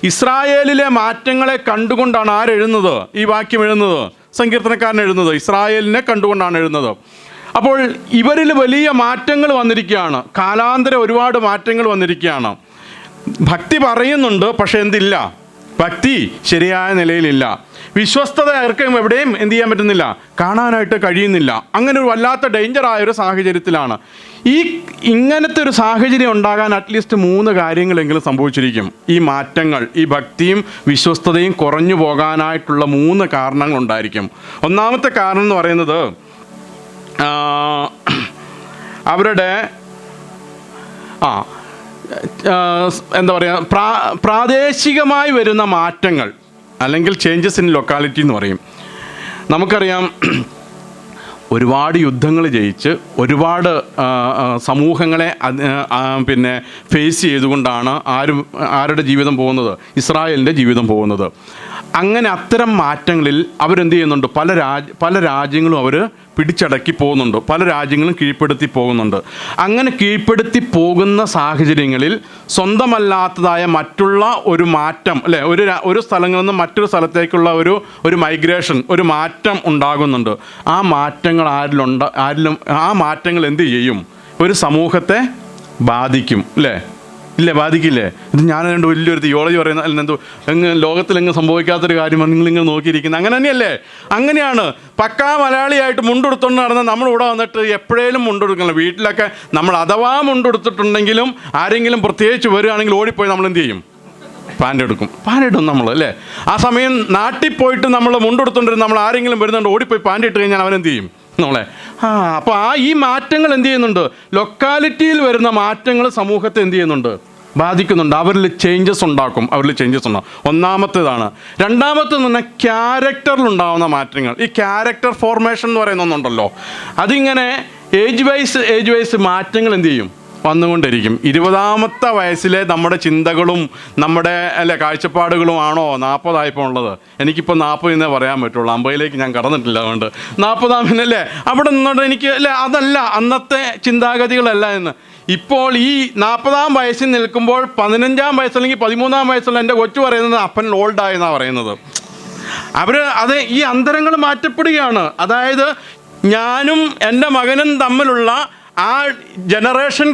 ഇസ്രായേലിലെ മാറ്റങ്ങളെ കണ്ടുകൊണ്ടാണ് ആരെഴുതുന്നത്? ഈ വാക്യം എഴുതുന്നത് സങ്കീർത്തനക്കാരൻ എഴുതുന്നത് ഇസ്രായേലിനെ കണ്ടുകൊണ്ടാണ് എഴുതുന്നത്. അപ്പോൾ ഇവരിൽ വലിയ മാറ്റങ്ങൾ വന്നിരിക്കുകയാണ്, കാലാന്തരം ഒരുപാട് മാറ്റങ്ങൾ വന്നിരിക്കുകയാണ്. ഭക്തി പറയുന്നുണ്ട്, പക്ഷെ എന്തില്ല? ഭക്തി ശരിയായ നിലയിലില്ല. വിശ്വസ്തത ആർക്കും എവിടെയും എന്ത് ചെയ്യാൻ പറ്റുന്നില്ല, കാണാനായിട്ട് കഴിയുന്നില്ല. അങ്ങനെ ഒരു വല്ലാത്ത ഡേഞ്ചറായൊരു സാഹചര്യത്തിലാണ്. ഇങ്ങനത്തെ ഒരു സാഹചര്യം ഉണ്ടാകാൻ അറ്റ്ലീസ്റ്റ് 3 കാര്യങ്ങളെങ്കിലും സംഭവിച്ചിരിക്കും. ഈ മാറ്റങ്ങൾ, ഈ ഭക്തിയും വിശ്വസ്തതയും കുറഞ്ഞു പോകാനായിട്ടുള്ള 3 കാരണങ്ങളുണ്ടായിരിക്കും. ഒന്നാമത്തെ കാരണം എന്ന് പറയുന്നത് അവരുടെ എന്താ പറയുക, പ്രാദേശികമായി വരുന്ന മാറ്റങ്ങൾ, അല്ലെങ്കിൽ ചേഞ്ചസ് ഇൻ ലൊക്കാലിറ്റി എന്ന് പറയും. നമുക്കറിയാം, ഒരുപാട് യുദ്ധങ്ങൾ ജയിച്ച് ഒരുപാട് സമൂഹങ്ങളെ ഫേസ് ചെയ്തുകൊണ്ടാണ് ആരുടെ ജീവിതം പോകുന്നത്? ഇസ്രായേലിൻ്റെ ജീവിതം പോകുന്നത്. അങ്ങനെ അത്തരം മാറ്റങ്ങളിൽ അവരെന്ത് ചെയ്യുന്നുണ്ട്? പല രാജ്യങ്ങളും അവർ പിടിച്ചടക്കി പോകുന്നുണ്ട്, പല രാജ്യങ്ങളും കീഴ്പ്പെടുത്തി പോകുന്നുണ്ട്. അങ്ങനെ കീഴ്പ്പെടുത്തി പോകുന്ന സാഹചര്യങ്ങളിൽ സ്വന്തമല്ലാത്തതായ മറ്റുള്ള ഒരു മാറ്റം, അല്ലേ, ഒരു സ്ഥലങ്ങളിൽ നിന്ന് മറ്റൊരു സ്ഥലത്തേക്കുള്ള ഒരു മൈഗ്രേഷൻ, ഒരു മാറ്റം ഉണ്ടാകുന്നുണ്ട്. ആ മാറ്റങ്ങൾ ആ മാറ്റങ്ങൾ എന്ത് ചെയ്യും? ഒരു സമൂഹത്തെ ബാധിക്കും, അല്ലേ? ഇല്ലേ, ബാധിക്കില്ലേ? ഇത് ഞാൻ അതുകൊണ്ട് വലിയൊരു തിയോളജി പറയുന്ന അല്ല, എന്തോ ലോകത്തിലെങ്ങും സംഭവിക്കാത്തൊരു കാര്യമാണ് നിങ്ങളിങ്ങനെ നോക്കിയിരിക്കുന്നത്. അങ്ങനെ തന്നെയല്ലേ? അങ്ങനെയാണ്. പക്കാ മലയാളിയായിട്ട് മുണ്ടെടുത്തോണ്ട് നടന്ന നമ്മളിവിടെ വന്നിട്ട് എപ്പോഴേലും മുണ്ടെടുക്കണം. വീട്ടിലൊക്കെ നമ്മൾ അഥവാ മുണ്ടെടുത്തിട്ടുണ്ടെങ്കിലും ആരെങ്കിലും പ്രത്യേകിച്ച് വരികയാണെങ്കിൽ ഓടിപ്പോയി നമ്മൾ എന്ത് ചെയ്യും? പാൻ്റ് എടുക്കും, പാൻ്റ് ഇടും നമ്മൾ, അല്ലേ? ആ സമയം നാട്ടിൽ പോയിട്ട് നമ്മൾ മുണ്ടെടുത്തോണ്ടിരുന്ന നമ്മൾ ആരെങ്കിലും വരുന്നുണ്ട് ഓടിപ്പോയി പാൻ്റ് ഇട്ട് കഴിഞ്ഞാൽ അവനെന്ത് ചെയ്യും? നമ്മളെ അപ്പോൾ ഈ മാറ്റങ്ങൾ എന്ത് ചെയ്യുന്നുണ്ട്? ലൊക്കാലിറ്റിയിൽ വരുന്ന മാറ്റങ്ങൾ സമൂഹത്തെ എന്ത് ചെയ്യുന്നുണ്ട്? ബാധിക്കുന്നുണ്ട്. അവരിൽ ചേഞ്ചസ് ഉണ്ടാക്കും. ഒന്നാമത്തേതാണ്. രണ്ടാമത്തേന്ന് പറഞ്ഞാൽ ക്യാരക്ടറിലുണ്ടാവുന്ന മാറ്റങ്ങൾ. ഈ ക്യാരക്ടർ ഫോർമേഷൻ എന്ന് പറയുന്ന ഒന്നുണ്ടല്ലോ, അതിങ്ങനെ ഏജ് വൈസ് മാറ്റങ്ങൾ എന്ത് ചെയ്യും? വന്നുകൊണ്ടിരിക്കും. 20ാമത്തെ വയസ്സിലെ നമ്മുടെ ചിന്തകളും നമ്മുടെ കാഴ്ചപ്പാടുകളും ആണോ 40 ഉള്ളത്? എനിക്കിപ്പോൾ 40 എന്നേ പറയാൻ പറ്റുള്ളൂ, 50ലേക്ക് ഞാൻ കടന്നിട്ടില്ല. അതുകൊണ്ട് 40 അവിടെ നിന്നോണ്ട് എനിക്ക് അതല്ല അന്നത്തെ ചിന്താഗതികളല്ല എന്ന്. ഇപ്പോൾ ഈ 40ാം വയസ്സിൽ നിൽക്കുമ്പോൾ 15ാം വയസ്സ് അല്ലെങ്കിൽ 13ാം വയസ്സുള്ള എൻ്റെ കൊച്ചു പറയുന്നത് അപ്പൻ ഓൾഡായെന്നാണ് പറയുന്നത്. അത് ഈ അന്തരങ്ങൾ മാറ്റപ്പെടുകയാണ്. അതായത് ഞാനും എൻ്റെ മകനും തമ്മിലുള്ള ആ ജനറേഷൻ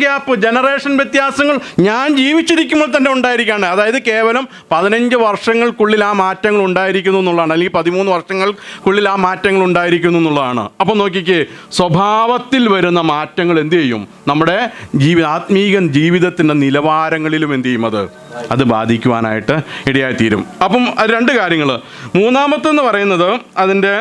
വ്യത്യാസങ്ങൾ ഞാൻ ജീവിച്ചിരിക്കുമ്പോൾ തന്നെ ഉണ്ടായിരിക്കുകയാണ്. അതായത് കേവലം 15 വർഷങ്ങൾക്കുള്ളിൽ ആ മാറ്റങ്ങൾ ഉണ്ടായിരിക്കുന്നു എന്നുള്ളതാണ്, അല്ലെങ്കിൽ 13 വർഷങ്ങൾക്കുള്ളിൽ ആ മാറ്റങ്ങൾ ഉണ്ടായിരിക്കുന്നു എന്നുള്ളതാണ്. അപ്പോൾ നോക്കിക്കേ, സ്വഭാവത്തിൽ വരുന്ന മാറ്റങ്ങൾ എന്ത് ചെയ്യും? നമ്മുടെ ആത്മീക ജീവിതത്തിൻ്റെ നിലവാരങ്ങളിലും എന്ത് ചെയ്യും? അത് ബാധിക്കുവാനായിട്ട് ഇടയായിത്തീരും. അപ്പം അത് 2 കാര്യങ്ങൾ. മൂന്നാമത്തെന്ന് പറയുന്നത് അതിൻ്റെ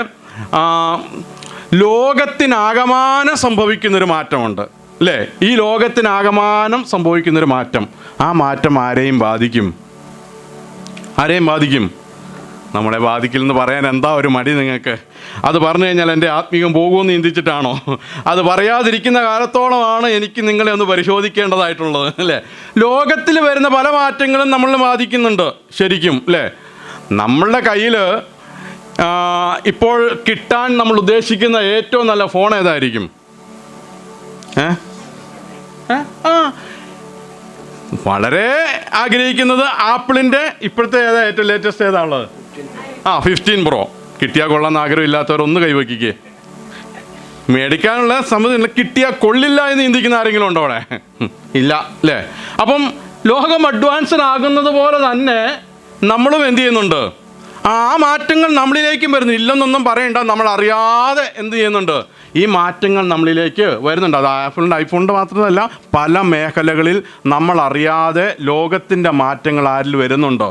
ലോകത്തിനാകമാനം സംഭവിക്കുന്നൊരു മാറ്റമുണ്ട്, അല്ലേ? ഈ ലോകത്തിനാകമാനം സംഭവിക്കുന്നൊരു മാറ്റം, ആ മാറ്റം ആരെയും ബാധിക്കും? നമ്മളെ ബാധിക്കില്ലെന്ന് പറയാൻ എന്താ ഒരു മടി നിങ്ങൾക്ക്? അത് പറഞ്ഞു കഴിഞ്ഞാൽ എൻ്റെ ആത്മീകം പോകുമെന്ന് ചിന്തിച്ചിട്ടാണോ? അത് പറയാതിരിക്കുന്ന കാലത്തോളമാണ് എനിക്ക് നിങ്ങളെ ഒന്ന് പരിശോധിക്കേണ്ടതായിട്ടുള്ളത്, അല്ലേ? ലോകത്തിൽ വരുന്ന പല മാറ്റങ്ങളും നമ്മളെ ബാധിക്കുന്നുണ്ട് ശരിക്കും, അല്ലേ? നമ്മളുടെ കയ്യിൽ ഇപ്പോൾ കിട്ടാൻ നമ്മൾ ഉദ്ദേശിക്കുന്ന ഏറ്റവും നല്ല ഫോൺ ഏതായിരിക്കും? വളരെ ആഗ്രഹിക്കുന്നത് ആപ്പിളിൻ്റെ ഇപ്പോഴത്തെ ഏറ്റവും ലേറ്റസ്റ്റ് ഏതാണുള്ളത്? 15 Pro കിട്ടിയാൽ കൊള്ളാമെന്ന് ആഗ്രഹമില്ലാത്തവരൊന്ന് കൈവയ്ക്കേ. മേടിക്കാനുള്ള സമ്മതം കിട്ടിയാൽ കൊള്ളില്ല എന്ന് ചിന്തിക്കുന്ന ആരെങ്കിലും ഉണ്ടോ അവിടെ? ഇല്ല, അല്ലേ? അപ്പം ലോകം അഡ്വാൻസ്ഡ് ആകുന്നത് പോലെ തന്നെ നമ്മളും എന്ത് ചെയ്യുന്നുണ്ട്? ആ മാറ്റങ്ങൾ നമ്മളിലേക്കും വരുന്നു. ഇല്ലെന്നൊന്നും പറയണ്ട, നമ്മൾ അറിയാതെ എന്ത് ചെയ്യുന്നുണ്ട്? ഈ മാറ്റങ്ങൾ നമ്മളിലേക്ക് വരുന്നുണ്ട്. അത് ഐഫോണിൻ്റെ മാത്രമല്ല, പല മേഖലകളിൽ നമ്മൾ അറിയാതെ ലോകത്തിൻ്റെ മാറ്റങ്ങൾ ആരിൽ വരുന്നുണ്ടോ?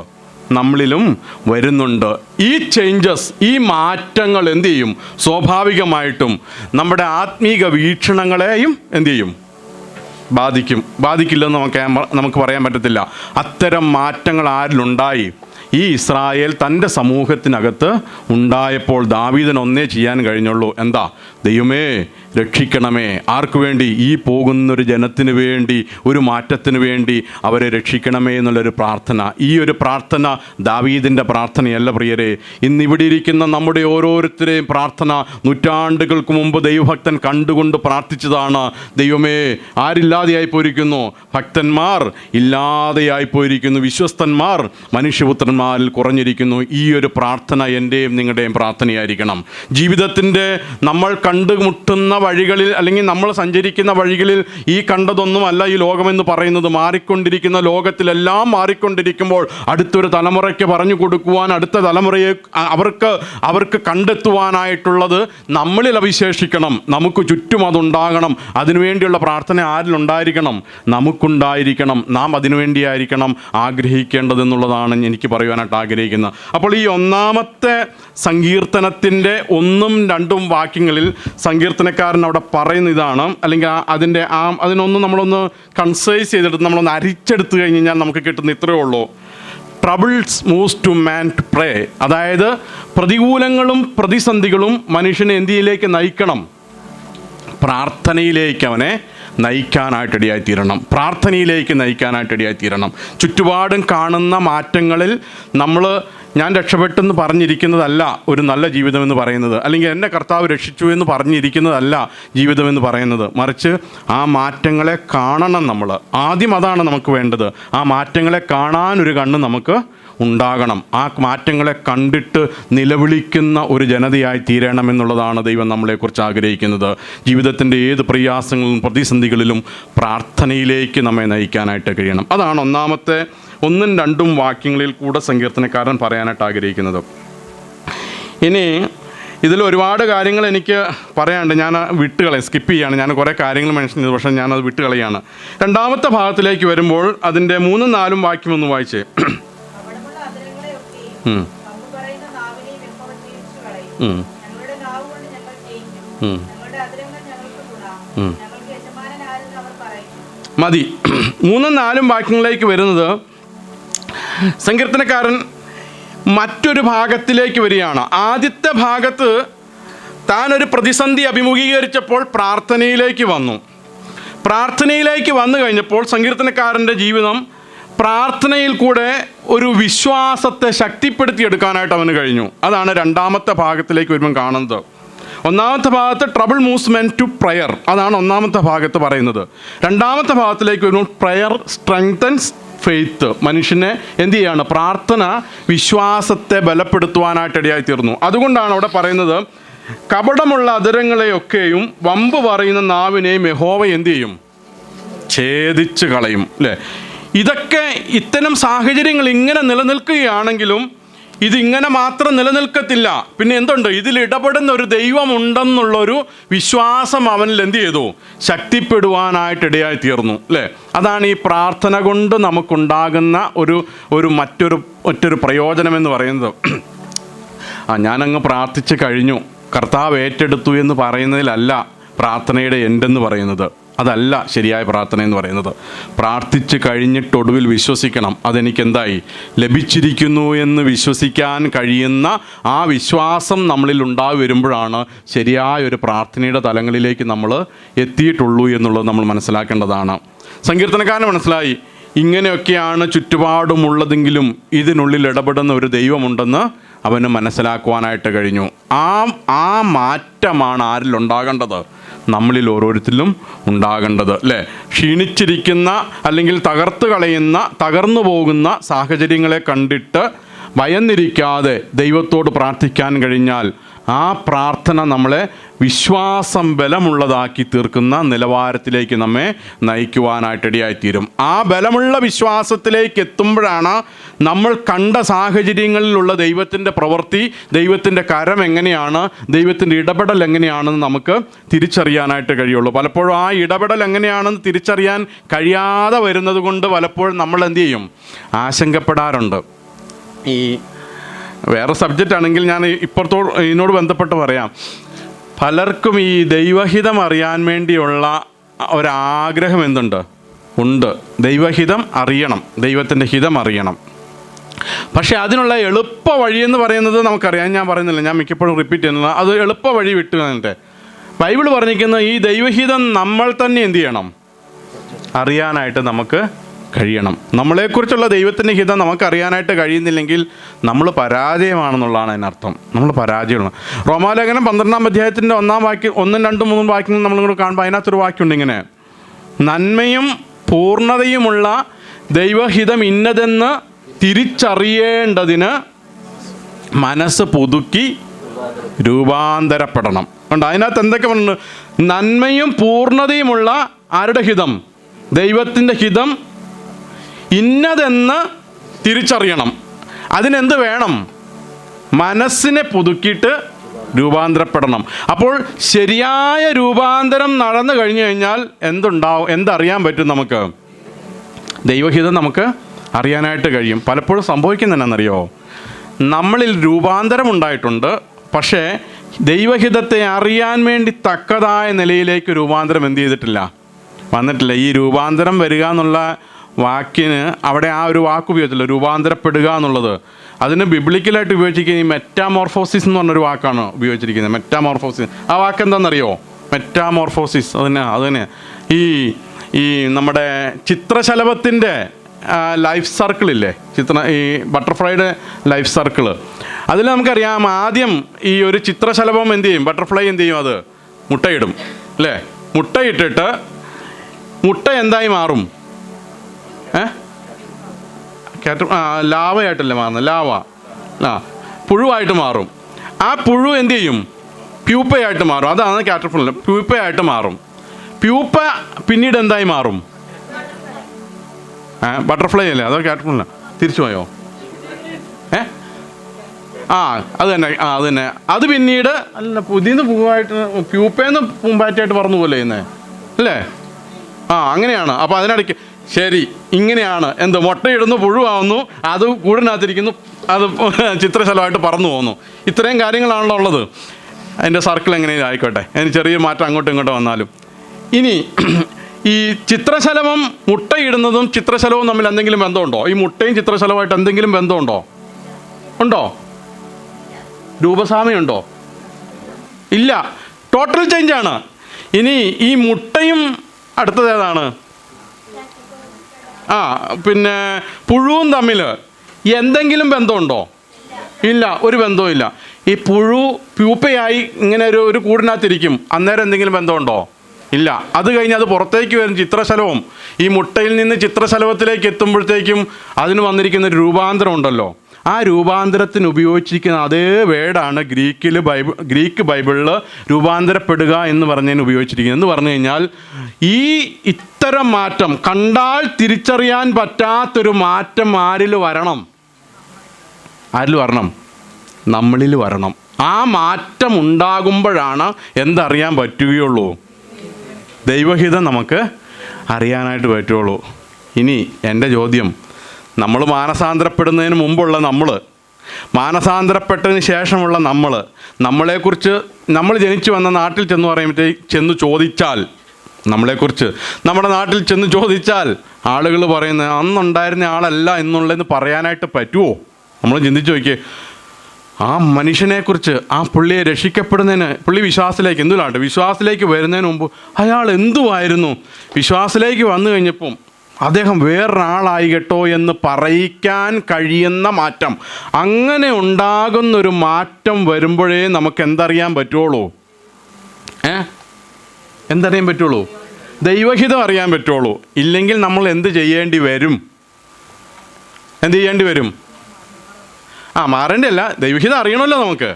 നമ്മളിലും വരുന്നുണ്ട്. ഈ ചേഞ്ചസ്, ഈ മാറ്റങ്ങൾ എന്ത് ചെയ്യും? സ്വാഭാവികമായിട്ടും നമ്മുടെ ആത്മീക വീക്ഷണങ്ങളെയും എന്ത് ചെയ്യും? ബാധിക്കില്ലെന്ന് നമുക്ക് പറയാൻ പറ്റത്തില്ല. അത്തരം മാറ്റങ്ങൾ ആരിലുണ്ടായി? ഈ ഇസ്രായേൽ തൻ്റെ സമൂഹത്തിനകത്ത് ഉണ്ടായപ്പോൾ ദാവീദിന് ഒന്നേ ചെയ്യാൻ കഴിഞ്ഞുള്ളൂ. എന്താ? ദൈവമേ രക്ഷിക്കണമേ. ആർക്കു വേണ്ടി? ഈ പോകുന്നൊരു ജനത്തിന് വേണ്ടി, ഒരു മാറ്റത്തിന് വേണ്ടി അവരെ രക്ഷിക്കണമേ എന്നുള്ളൊരു പ്രാർത്ഥന. ഈ ഒരു പ്രാർത്ഥന ദാവീദിൻ്റെ പ്രാർത്ഥനയല്ല പ്രിയരെ. ഇന്നിവിടെ ഇരിക്കുന്ന നമ്മുടെ ഓരോരുത്തരെയും പ്രാർത്ഥന നൂറ്റാണ്ടുകൾക്ക് മുമ്പ് ദൈവഭക്തൻ കണ്ടുകൊണ്ട് പ്രാർത്ഥിച്ചതാണ്. ദൈവമേ, ആരില്ലാതെയായി പോയിരിക്കുന്നു? ഭക്തന്മാർ ഇല്ലാതെയായി പോയിരിക്കുന്നു, വിശ്വസ്തന്മാർ മനുഷ്യപുത്രന്മാരിൽ കുറഞ്ഞിരിക്കുന്നു. ഈ ഒരു പ്രാർത്ഥന എൻ്റെയും നിങ്ങളുടെയും പ്രാർത്ഥനയായിരിക്കണം. ജീവിതത്തിൻ്റെ നമ്മൾ കണ്ടുമുട്ടുന്ന വഴികളിൽ, അല്ലെങ്കിൽ നമ്മൾ സഞ്ചരിക്കുന്ന വഴികളിൽ ഈ കണ്ടതൊന്നുമല്ല ഈ ലോകമെന്ന് പറയുന്നത്. മാറിക്കൊണ്ടിരിക്കുന്ന ലോകത്തിലെല്ലാം മാറിക്കൊണ്ടിരിക്കുമ്പോൾ അടുത്തൊരു തലമുറയ്ക്ക് പറഞ്ഞു കൊടുക്കുവാൻ, അടുത്ത തലമുറയെ അവർക്ക് കണ്ടെത്തുവാനായിട്ടുള്ളത് നമ്മളിൽ അവിശേഷിക്കണം. നമുക്ക് ചുറ്റും അതുണ്ടാകണം. അതിനുവേണ്ടിയുള്ള പ്രാർത്ഥന ആരിലുണ്ടായിരിക്കണം? നമുക്കുണ്ടായിരിക്കണം. നാം അതിനുവേണ്ടിയായിരിക്കണം ആഗ്രഹിക്കേണ്ടതെന്നുള്ളതാണ് എനിക്ക് പറയുവാനായിട്ട് ആഗ്രഹിക്കുന്നത്. അപ്പോൾ ഈ 1ാമത്തെ സങ്കീർത്തനത്തിൻ്റെ 1ഉം 2ഉം വാക്യങ്ങളിൽ സങ്കീർത്തനക്കാരൻ അവിടെ പറയുന്ന ഇതാണ്, അല്ലെങ്കിൽ അതിനൊന്ന് നമ്മളൊന്ന് കൺസൈസ് ചെയ്തെടുത്ത് നമ്മളൊന്ന് അരിച്ചെടുത്ത് കഴിഞ്ഞാൽ നമുക്ക് കിട്ടുന്ന ഇത്രയേ ഉള്ളൂ. Troubles moves to man to pray. അതായത് പ്രതികൂലങ്ങളും പ്രതിസന്ധികളും മനുഷ്യനെ എന്തിലേക്ക് നയിക്കണം? പ്രാർത്ഥനയിലേക്ക് അവനെ നയിക്കാനായിട്ടിടയായിത്തീരണം. ചുറ്റുപാടും കാണുന്ന മാറ്റങ്ങളിൽ ഞാൻ രക്ഷപ്പെട്ടെന്ന് പറഞ്ഞിരിക്കുന്നതല്ല ഒരു നല്ല ജീവിതമെന്ന് പറയുന്നത്, അല്ലെങ്കിൽ എന്നെ കർത്താവ് രക്ഷിച്ചു എന്ന് പറഞ്ഞിരിക്കുന്നതല്ല ജീവിതമെന്ന് പറയുന്നത്. മറിച്ച് ആ മാറ്റങ്ങളെ കാണണം. നമ്മൾ ആദ്യം അതാണ് നമുക്ക് വേണ്ടത്. ആ മാറ്റങ്ങളെ കാണാനൊരു കണ്ണ് നമുക്ക് ഉണ്ടാകണം. ആ മാറ്റങ്ങളെ കണ്ടിട്ട് നിലവിളിക്കുന്ന ഒരു ജനതയായി തീരണമെന്നുള്ളതാണ് ദൈവം നമ്മളെക്കുറിച്ച് ആഗ്രഹിക്കുന്നത്. ജീവിതത്തിൻ്റെ ഏത് പ്രയാസങ്ങളിലും പ്രതിസന്ധികളിലും പ്രാർത്ഥനയിലേക്ക് നമ്മെ നയിക്കാനായിട്ട് കഴിയണം. അതാണ് ഒന്നാമത്തെ 1-2 വാക്യങ്ങളിൽ കൂടെ സങ്കീർത്തനക്കാരൻ പറയാനായിട്ട് ആഗ്രഹിക്കുന്നത്. ഇനി ഇതിൽ ഒരുപാട് കാര്യങ്ങൾ എനിക്ക് പറയാനുണ്ട്. ഞാൻ വിട്ടുകളയും, സ്കിപ്പ് ചെയ്യുകയാണ്. ഞാൻ കുറേ കാര്യങ്ങൾ മെൻഷൻ ചെയ്തു, പക്ഷേ ഞാനത് വിട്ടുകളയാണ്. 2ാമത്തെ ഭാഗത്തിലേക്ക് വരുമ്പോൾ അതിൻ്റെ 3-4 വാക്യം ഒന്ന് വായിച്ചേ. മതി. 3-4 വാക്യങ്ങളിലേക്ക് വരുന്നത് സങ്കീർത്തനക്കാരൻ മറ്റൊരു ഭാഗത്തിലേക്ക് വരികയാണ്. ആദ്യത്തെ ഭാഗത്ത് താൻ ഒരു പ്രതിസന്ധി അഭിമുഖീകരിച്ചപ്പോൾ പ്രാർത്ഥനയിലേക്ക് വന്നു. പ്രാർത്ഥനയിലേക്ക് വന്നു കഴിഞ്ഞപ്പോൾ സങ്കീർത്തനക്കാരൻ്റെ ജീവിതം പ്രാർത്ഥനയിൽ കൂടെ ഒരു വിശ്വാസത്തെ ശക്തിപ്പെടുത്തിയെടുക്കാനായിട്ട് അവന് കഴിഞ്ഞു. അതാണ് 2ാമത്തെ ഭാഗത്തിലേക്ക് വരുമ്പം കാണുന്നത്. 1ാമത്തെ ഭാഗത്ത് trouble moves men to prayer, അതാണ് 1ാമത്തെ ഭാഗത്ത് പറയുന്നത്. 2ാമത്തെ ഭാഗത്തിലേക്ക് വരുമ്പോൾ പ്രയർ സ്ട്രെങ്തൻസ് ഫെയ്ത്ത്, മനുഷ്യനെ എന്ത് ചെയ്യാണ്? പ്രാർത്ഥന വിശ്വാസത്തെ ബലപ്പെടുത്തുവാനായിട്ട് ഇടയായി തീർന്നു. അതുകൊണ്ടാണ് അവിടെ പറയുന്നത്, കപടമുള്ള അധരങ്ങളെയൊക്കെയും വമ്പ് പറയുന്ന നാവിനെയും യഹോവ എന്ത് ചെയ്യും? ഛേദിച്ച് കളയും. അല്ലേ? ഇതൊക്കെ ഇത്തരം സാഹചര്യങ്ങൾ ഇങ്ങനെ നിലനിൽക്കുകയാണെങ്കിലും ഇതിങ്ങനെ മാത്രം നിലനിൽക്കത്തില്ല. പിന്നെ എന്തുണ്ട്? ഇതിൽ ഇടപെടുന്ന ഒരു ദൈവമുണ്ടെന്നുള്ളൊരു വിശ്വാസം അവനിൽ എന്ത് ചെയ്തു? ശക്തിപ്പെടുവാനായിട്ട് ഇടയായി തീർന്നു. അല്ലേ? അതാണ് ഈ പ്രാർത്ഥന കൊണ്ട് നമുക്കുണ്ടാകുന്ന മറ്റൊരു പ്രയോജനമെന്ന് പറയുന്നത്. ഞാനങ്ങ് പ്രാർത്ഥിച്ച് കഴിഞ്ഞു, കർത്താവ് ഏറ്റെടുത്തു എന്ന് പറയുന്നതിലല്ല പ്രാർത്ഥനയുടെ എൻഡെന്ന് പറയുന്നത്. അതല്ല ശരിയായ പ്രാർത്ഥന എന്ന് പറയുന്നത്. പ്രാർത്ഥിച്ച് കഴിഞ്ഞിട്ട് ഒടുവിൽ വിശ്വസിക്കണം, അതെനിക്കെന്തായി ലഭിച്ചിരിക്കുന്നു എന്ന് വിശ്വസിക്കാൻ കഴിയുന്ന ആ വിശ്വാസം നമ്മളിൽ ഉണ്ടായി വരുമ്പോഴാണ് ശരിയായൊരു പ്രാർത്ഥനയുടെ തലങ്ങളിലേക്ക് നമ്മൾ എത്തിയിട്ടുള്ളൂ എന്നുള്ളത് നമ്മൾ മനസ്സിലാക്കേണ്ടതാണ്. സങ്കീർത്തനക്കാരന് മനസ്സിലായി, ഇങ്ങനെയൊക്കെയാണ് ചുറ്റുപാടുമുള്ളതെങ്കിലും ഇതിനുള്ളിൽ ഇടപെടുന്ന ഒരു ദൈവമുണ്ടെന്ന് അവന് മനസ്സിലാക്കുവാനായിട്ട് കഴിഞ്ഞു. ആ മാറ്റമാണ് ആരിൽ ഉണ്ടാകേണ്ടത്? നമ്മളിൽ ഓരോരുത്തരിലും ഉണ്ടാകേണ്ടത്. അല്ലേ? ക്ഷീണിച്ചിരിക്കുന്ന അല്ലെങ്കിൽ തകർന്നു പോകുന്ന സാഹചര്യങ്ങളെ കണ്ടിട്ട് ഭയന്നിരിക്കാതെ ദൈവത്തോട് പ്രാർത്ഥിക്കാൻ കഴിഞ്ഞാൽ ആ പ്രാർത്ഥന നമ്മളെ വിശ്വാസം ബലമുള്ളതാക്കി തീർക്കുന്ന നിലവാരത്തിലേക്ക് നമ്മെ നയിക്കുവാനായിട്ടിടയായിത്തീരും. ആ ബലമുള്ള വിശ്വാസത്തിലേക്ക് എത്തുമ്പോഴാണ് നമ്മൾ കണ്ട സാഹചര്യങ്ങളിലുള്ള ദൈവത്തിൻ്റെ പ്രവൃത്തി, ദൈവത്തിൻ്റെ കരം എങ്ങനെയാണ്, ദൈവത്തിൻ്റെ ഇടപെടൽ എങ്ങനെയാണെന്ന് നമുക്ക് തിരിച്ചറിയാനായിട്ട് കഴിയുള്ളൂ. പലപ്പോഴും ആ ഇടപെടൽ എങ്ങനെയാണെന്ന് തിരിച്ചറിയാൻ കഴിയാതെ വരുന്നത് കൊണ്ട് പലപ്പോഴും നമ്മൾ എന്ത് ചെയ്യും? ആശങ്കപ്പെടാറുണ്ട്. ഈ വേറെ സബ്ജക്റ്റ് ആണെങ്കിൽ ഞാൻ ഇതിനോട് ബന്ധപ്പെട്ട് പറയാം. പലർക്കും ഈ ദൈവഹിതം അറിയാൻ വേണ്ടിയുള്ള ഒരാഗ്രഹം ഉണ്ട്. ദൈവഹിതം അറിയണം, ദൈവത്തിൻ്റെ ഹിതം അറിയണം. പക്ഷേ അതിനുള്ള എളുപ്പ വഴിയെന്ന് പറയുന്നത് നമുക്കറിയാം. ഞാൻ പറയുന്നില്ല, ഞാൻ മിക്കപ്പോഴും റിപ്പീറ്റ് ചെയ്യുന്നില്ല, അത് എളുപ്പ വഴി വിട്ട് കഴിഞ്ഞിട്ട് ബൈബിൾ പറഞ്ഞിരിക്കുന്ന ഈ ദൈവഹിതം നമ്മൾ തന്നെ എന്ത് ചെയ്യണം? അറിയാനായിട്ട് നമുക്ക് കഴിയണം. നമ്മളെക്കുറിച്ചുള്ള ദൈവത്തിൻ്റെ ഹിതം നമുക്കറിയാനായിട്ട് കഴിയുന്നില്ലെങ്കിൽ നമ്മൾ പരാജയമാണെന്നുള്ളതാണ് അതിനർത്ഥം. നമ്മൾ പരാജയമാണ്. റോമാലേഖനം 12-ാം അധ്യായത്തിൻ്റെ 1-ാം വാക്യം 1, 2, 3 വാക്യങ്ങൾ നമ്മളിങ്ങോട്ട് കാണുമ്പോൾ അതിനകത്തൊരു വാക്യമുണ്ട് ഇങ്ങനെ: നന്മയും പൂർണ്ണതയുമുള്ള ദൈവഹിതം ഇന്നതെന്ന് തിരിച്ചറിയേണ്ടതിന് മനസ്സ് പുതുക്കി രൂപാന്തരപ്പെടണം. ഉണ്ട് അതിനകത്ത് എന്തൊക്കെ പറഞ്ഞു? നന്മയും പൂർണ്ണതയുമുള്ള ആരുടെ ഹിതം? ദൈവത്തിൻ്റെ ഹിതം ഇന്നതെന്ന് തിരിച്ചറിയണം. അതിനെന്ത് വേണം? മനസ്സിനെ പുതുക്കിയിട്ട് രൂപാന്തരപ്പെടണം. അപ്പോൾ ശരിയായ രൂപാന്തരം നടന്നു കഴിഞ്ഞു കഴിഞ്ഞാൽ എന്തറിയാൻ പറ്റും? നമുക്ക് ദൈവഹിതം നമുക്ക് അറിയാനായിട്ട് കഴിയും. പലപ്പോഴും സംഭവിക്കുന്നതെന്നറിയോ? നമ്മളിൽ രൂപാന്തരം ഉണ്ടായിട്ടുണ്ട്, പക്ഷേ ദൈവഹിതത്തെ അറിയാൻ വേണ്ടി തക്കതായ നിലയിലേക്ക് രൂപാന്തരം എന്ത് ചെയ്തിട്ടില്ല? വന്നിട്ടില്ല. ഈ രൂപാന്തരം വരിക എന്നുള്ള വാക്കിന് അവിടെ ആ ഒരു വാക്ക് ഉപയോഗിച്ചില്ല, രൂപാന്തരപ്പെടുക എന്നുള്ളത്. അതിന് ബിബ്ലിക്കലായിട്ട് ഉപയോഗിച്ചിരിക്കുന്നത് ഈ മെറ്റാമോർഫോസിസ് എന്ന് പറഞ്ഞൊരു വാക്കാണ് ഉപയോഗിച്ചിരിക്കുന്നത്. മെറ്റാമോർഫോസിസ്, ആ വാക്ക് എന്താണെന്നറിയോ? മെറ്റാമോർഫോസിസ് അതിന് ഈ നമ്മുടെ ചിത്രശലഭത്തിൻ്റെ ലൈഫ് സർക്കിളില്ലേ, ഈ ബട്ടർഫ്ലൈയുടെ ലൈഫ് സർക്കിള്, അതിൽ നമുക്കറിയാം ആദ്യം ഈ ഒരു ചിത്രശലഭം എന്ത് ചെയ്യും? ബട്ടർഫ്ലൈ എന്ത് ചെയ്യും? അത് മുട്ടയിടും അല്ലേ? മുട്ടയിട്ടിട്ട് മുട്ട എന്തായി മാറും? ലാവയായിട്ടല്ലേ മാറുന്നത്, ലാവ പുഴുവായിട്ട് മാറും. ആ പുഴു എന്ത് ചെയ്യും? പ്യൂപ്പയായിട്ട് മാറും. അതാണ് കാറ്റർപില്ലർ, പ്യൂപ്പയായിട്ട് മാറും. പ്യൂപ്പ പിന്നീട് എന്തായി മാറും? ബട്ടർഫ്ലൈ അല്ലേ, അതോ കാറ്റർപില്ലർ? തിരിച്ചു പോയോ? അത് തന്നെ, അത് തന്നെ. അത് പിന്നീട് അല്ല, പുതിയന്ന് പൂവായിട്ട്, പ്യൂപ്പേന്ന് പൂമ്പാറ്റായിട്ട് പറന്നു പോലെ ചെയ്യുന്നേ അല്ലേ? അങ്ങനെയാണ്. അപ്പോൾ അതിനിടയ്ക്ക് ശരി, ഇങ്ങനെയാണ്. എന്ത് മുട്ടയിടുന്നു, പുഴുവാകുന്നു, അത് കൂടിനകത്തിരിക്കുന്നു, അത് ചിത്രശലമായിട്ട് പറന്നു പോകുന്നു. ഇത്രയും കാര്യങ്ങളാണല്ലോ ഉള്ളത്. അതിൻ്റെ സർക്കിൾ എങ്ങനെയും ആയിക്കോട്ടെ, അതിന് ചെറിയ മാറ്റം അങ്ങോട്ടും ഇങ്ങോട്ടും വന്നാലും. ഇനി ഈ ചിത്രശലഭം മുട്ടയിടുന്നതും ചിത്രശലവും തമ്മിൽ എന്തെങ്കിലും ബന്ധമുണ്ടോ? ഈ മുട്ടയും ചിത്രശലവുമായിട്ട് എന്തെങ്കിലും ബന്ധമുണ്ടോ? ഉണ്ടോ? രൂപസാമ്യമുണ്ടോ? ഇല്ല, ടോട്ടൽ ചേഞ്ചാണ്. ഇനി ഈ മുട്ടയും അടുത്തത് ഏതാണ്? പിന്നെ പുഴുവും തമ്മിൽ എന്തെങ്കിലും ബന്ധമുണ്ടോ? ഇല്ല, ഒരു ബന്ധവും ഇല്ല. ഈ പുഴു പ്യൂപ്പയായി ഇങ്ങനെ ഒരു കൂടിനകത്തിരിക്കും, അന്നേരം എന്തെങ്കിലും ബന്ധമുണ്ടോ? ഇല്ല. അത് കഴിഞ്ഞ് അത് പുറത്തേക്ക് വരും ചിത്രശലവും. ഈ മുട്ടയിൽ നിന്ന് ചിത്രശലഭത്തിലേക്ക് എത്തുമ്പോഴത്തേക്കും അതിന് വന്നിരിക്കുന്ന ഒരു രൂപാന്തരം ഉണ്ടല്ലോ. ആ രൂപാന്തരത്തിന് ഉപയോഗിച്ചിരിക്കുന്ന അതേ വേർഡാണ് ഗ്രീക്ക് ബൈബിളിൽ രൂപാന്തരപ്പെടുക എന്ന് പറഞ്ഞതിന് ഉപയോഗിച്ചിരിക്കുന്നത്. എന്ന് പറഞ്ഞു കഴിഞ്ഞാൽ ഈ ഇത്തരം മാറ്റം, കണ്ടാൽ തിരിച്ചറിയാൻ പറ്റാത്തൊരു മാറ്റം ആരിൽ വരണം? നമ്മളിൽ വരണം. ആ മാറ്റം ഉണ്ടാകുമ്പോഴാണ് എന്തറിയാൻ പറ്റുകയുള്ളൂ? ദൈവഹിതം നമുക്ക് അറിയാനായിട്ട് പറ്റുള്ളൂ. ഇനി എൻ്റെ ചോദ്യം, നമ്മൾ മാനസാന്തരപ്പെടുന്നതിന് മുമ്പുള്ള മാനസാന്തരപ്പെട്ടതിന് ശേഷമുള്ള നമ്മളെക്കുറിച്ച്, നമ്മൾ ജനിച്ചു വന്ന നാട്ടിൽ ചെന്ന് ചോദിച്ചാൽ, നമ്മളെക്കുറിച്ച് നമ്മുടെ നാട്ടിൽ ചെന്ന് ചോദിച്ചാൽ ആളുകൾ പറയുന്നത് അന്നുണ്ടായിരുന്ന ആളല്ല എന്നുള്ളതെന്ന് പറയാനായിട്ട് പറ്റുമോ? നമ്മൾ ചിന്തിച്ച് നോക്കിയേ. ആ മനുഷ്യനെക്കുറിച്ച്, ആ പുള്ളിയെ രക്ഷിക്കപ്പെടുന്നതിന്, പുള്ളി വിശ്വാസത്തിലേക്ക് വരുന്നതിന് മുമ്പ് അയാൾ എന്തുമായിരുന്നു, വിശ്വാസത്തിലേക്ക് വന്നു കഴിഞ്ഞപ്പം അദ്ദേഹം വേറൊരാളായി കേട്ടോ എന്ന് പറയിക്കാൻ കഴിയുന്ന മാറ്റം, അങ്ങനെ ഉണ്ടാകുന്നൊരു മാറ്റം വരുമ്പോഴേ നമുക്ക് എന്തറിയാൻ പറ്റുള്ളൂ? എന്തറിയാൻ പറ്റുള്ളൂ? ദൈവഹിതം അറിയാൻ പറ്റുള്ളൂ. ഇല്ലെങ്കിൽ നമ്മൾ എന്ത് ചെയ്യേണ്ടി വരും? മാറേണ്ടി അല്ല, ദൈവഹിതം അറിയണമല്ലോ നമുക്ക്.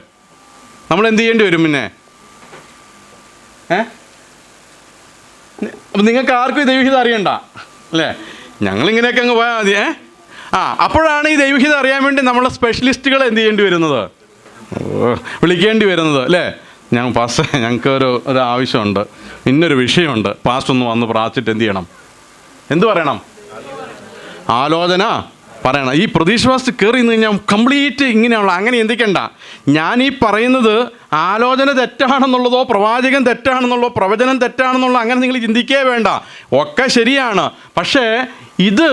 നമ്മൾ എന്ത് ചെയ്യേണ്ടി വരും പിന്നെ? അപ്പം നിങ്ങൾക്ക് ആർക്കും ദൈവഹിതം അറിയണ്ട അല്ലേ? ഞങ്ങളിങ്ങനെയൊക്കെ അങ്ങ് പോയാൽ മതി. അപ്പോഴാണ് ഈ ദൈവഹിതം അറിയാൻ വേണ്ടി നമ്മളെ സ്പെഷ്യലിസ്റ്റുകൾ എന്ത് ചെയ്യേണ്ടി വരുന്നത്? വിളിക്കേണ്ടി വരുന്നത് അല്ലേ? ഞങ്ങൾക്ക് ഒരു ആവശ്യമുണ്ട്, ഇന്നൊരു വിഷയമുണ്ട്, പാസ്റ്റർ ഒന്ന് വന്ന് പ്രാർത്ഥിച്ചിട്ട് എന്ത് പറയണം? ആലോചന പറയണം. ഈ പ്രതീക്ഷവാസത്തിൽ കയറി നിന്ന് കഴിഞ്ഞാൽ കംപ്ലീറ്റ് ഇങ്ങനെയാണല്ലോ. അങ്ങനെ ചിന്തിക്കണ്ട. ഞാൻ ഈ പറയുന്നത് ആലോചന തെറ്റാണെന്നുള്ളതോ പ്രവാചകൻ തെറ്റാണെന്നുള്ളതോ പ്രവചനം തെറ്റാണെന്നുള്ളതോ അങ്ങനെ നിങ്ങൾ ചിന്തിക്കേ വേണ്ട. ഒക്കെ ശരിയാണ്. പക്ഷേ ഇത്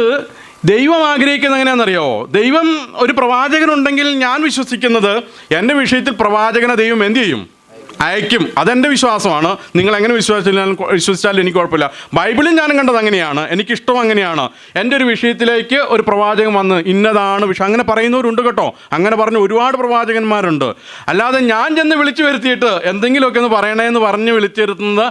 ദൈവം ആഗ്രഹിക്കുന്നത് എങ്ങനെയാണെന്നറിയോ? ദൈവം ഒരു പ്രവാചകനുണ്ടെങ്കിൽ ഞാൻ വിശ്വസിക്കുന്നത് എൻ്റെ വിഷയത്തിൽ പ്രവാചകനെ ദൈവം എന്ത് ചെയ്യും? അയക്കും. അതെൻ്റെ വിശ്വാസമാണ്. നിങ്ങൾ എങ്ങനെ വിശ്വസിച്ചാലും എനിക്ക് കുഴപ്പമില്ല. ബൈബിളിൽ ഞാനും കണ്ടത് അങ്ങനെയാണ്, എനിക്കിഷ്ടം അങ്ങനെയാണ്. എൻ്റെ ഒരു വിഷയത്തിലേക്ക് ഒരു പ്രവാചകൻ വന്ന് ഇന്നതാണ് വിഷയം അങ്ങനെ പറയുന്നവരുണ്ട് കേട്ടോ. അങ്ങനെ പറഞ്ഞ ഒരുപാട് പ്രവാചകന്മാരുണ്ട്. അല്ലാതെ ഞാൻ ചെന്ന് വിളിച്ചു വരുത്തിയിട്ട് എന്തെങ്കിലുമൊക്കെ ഒന്ന് പറയണേന്ന് പറഞ്ഞ് വിളിച്ചു വരുത്തുന്നത്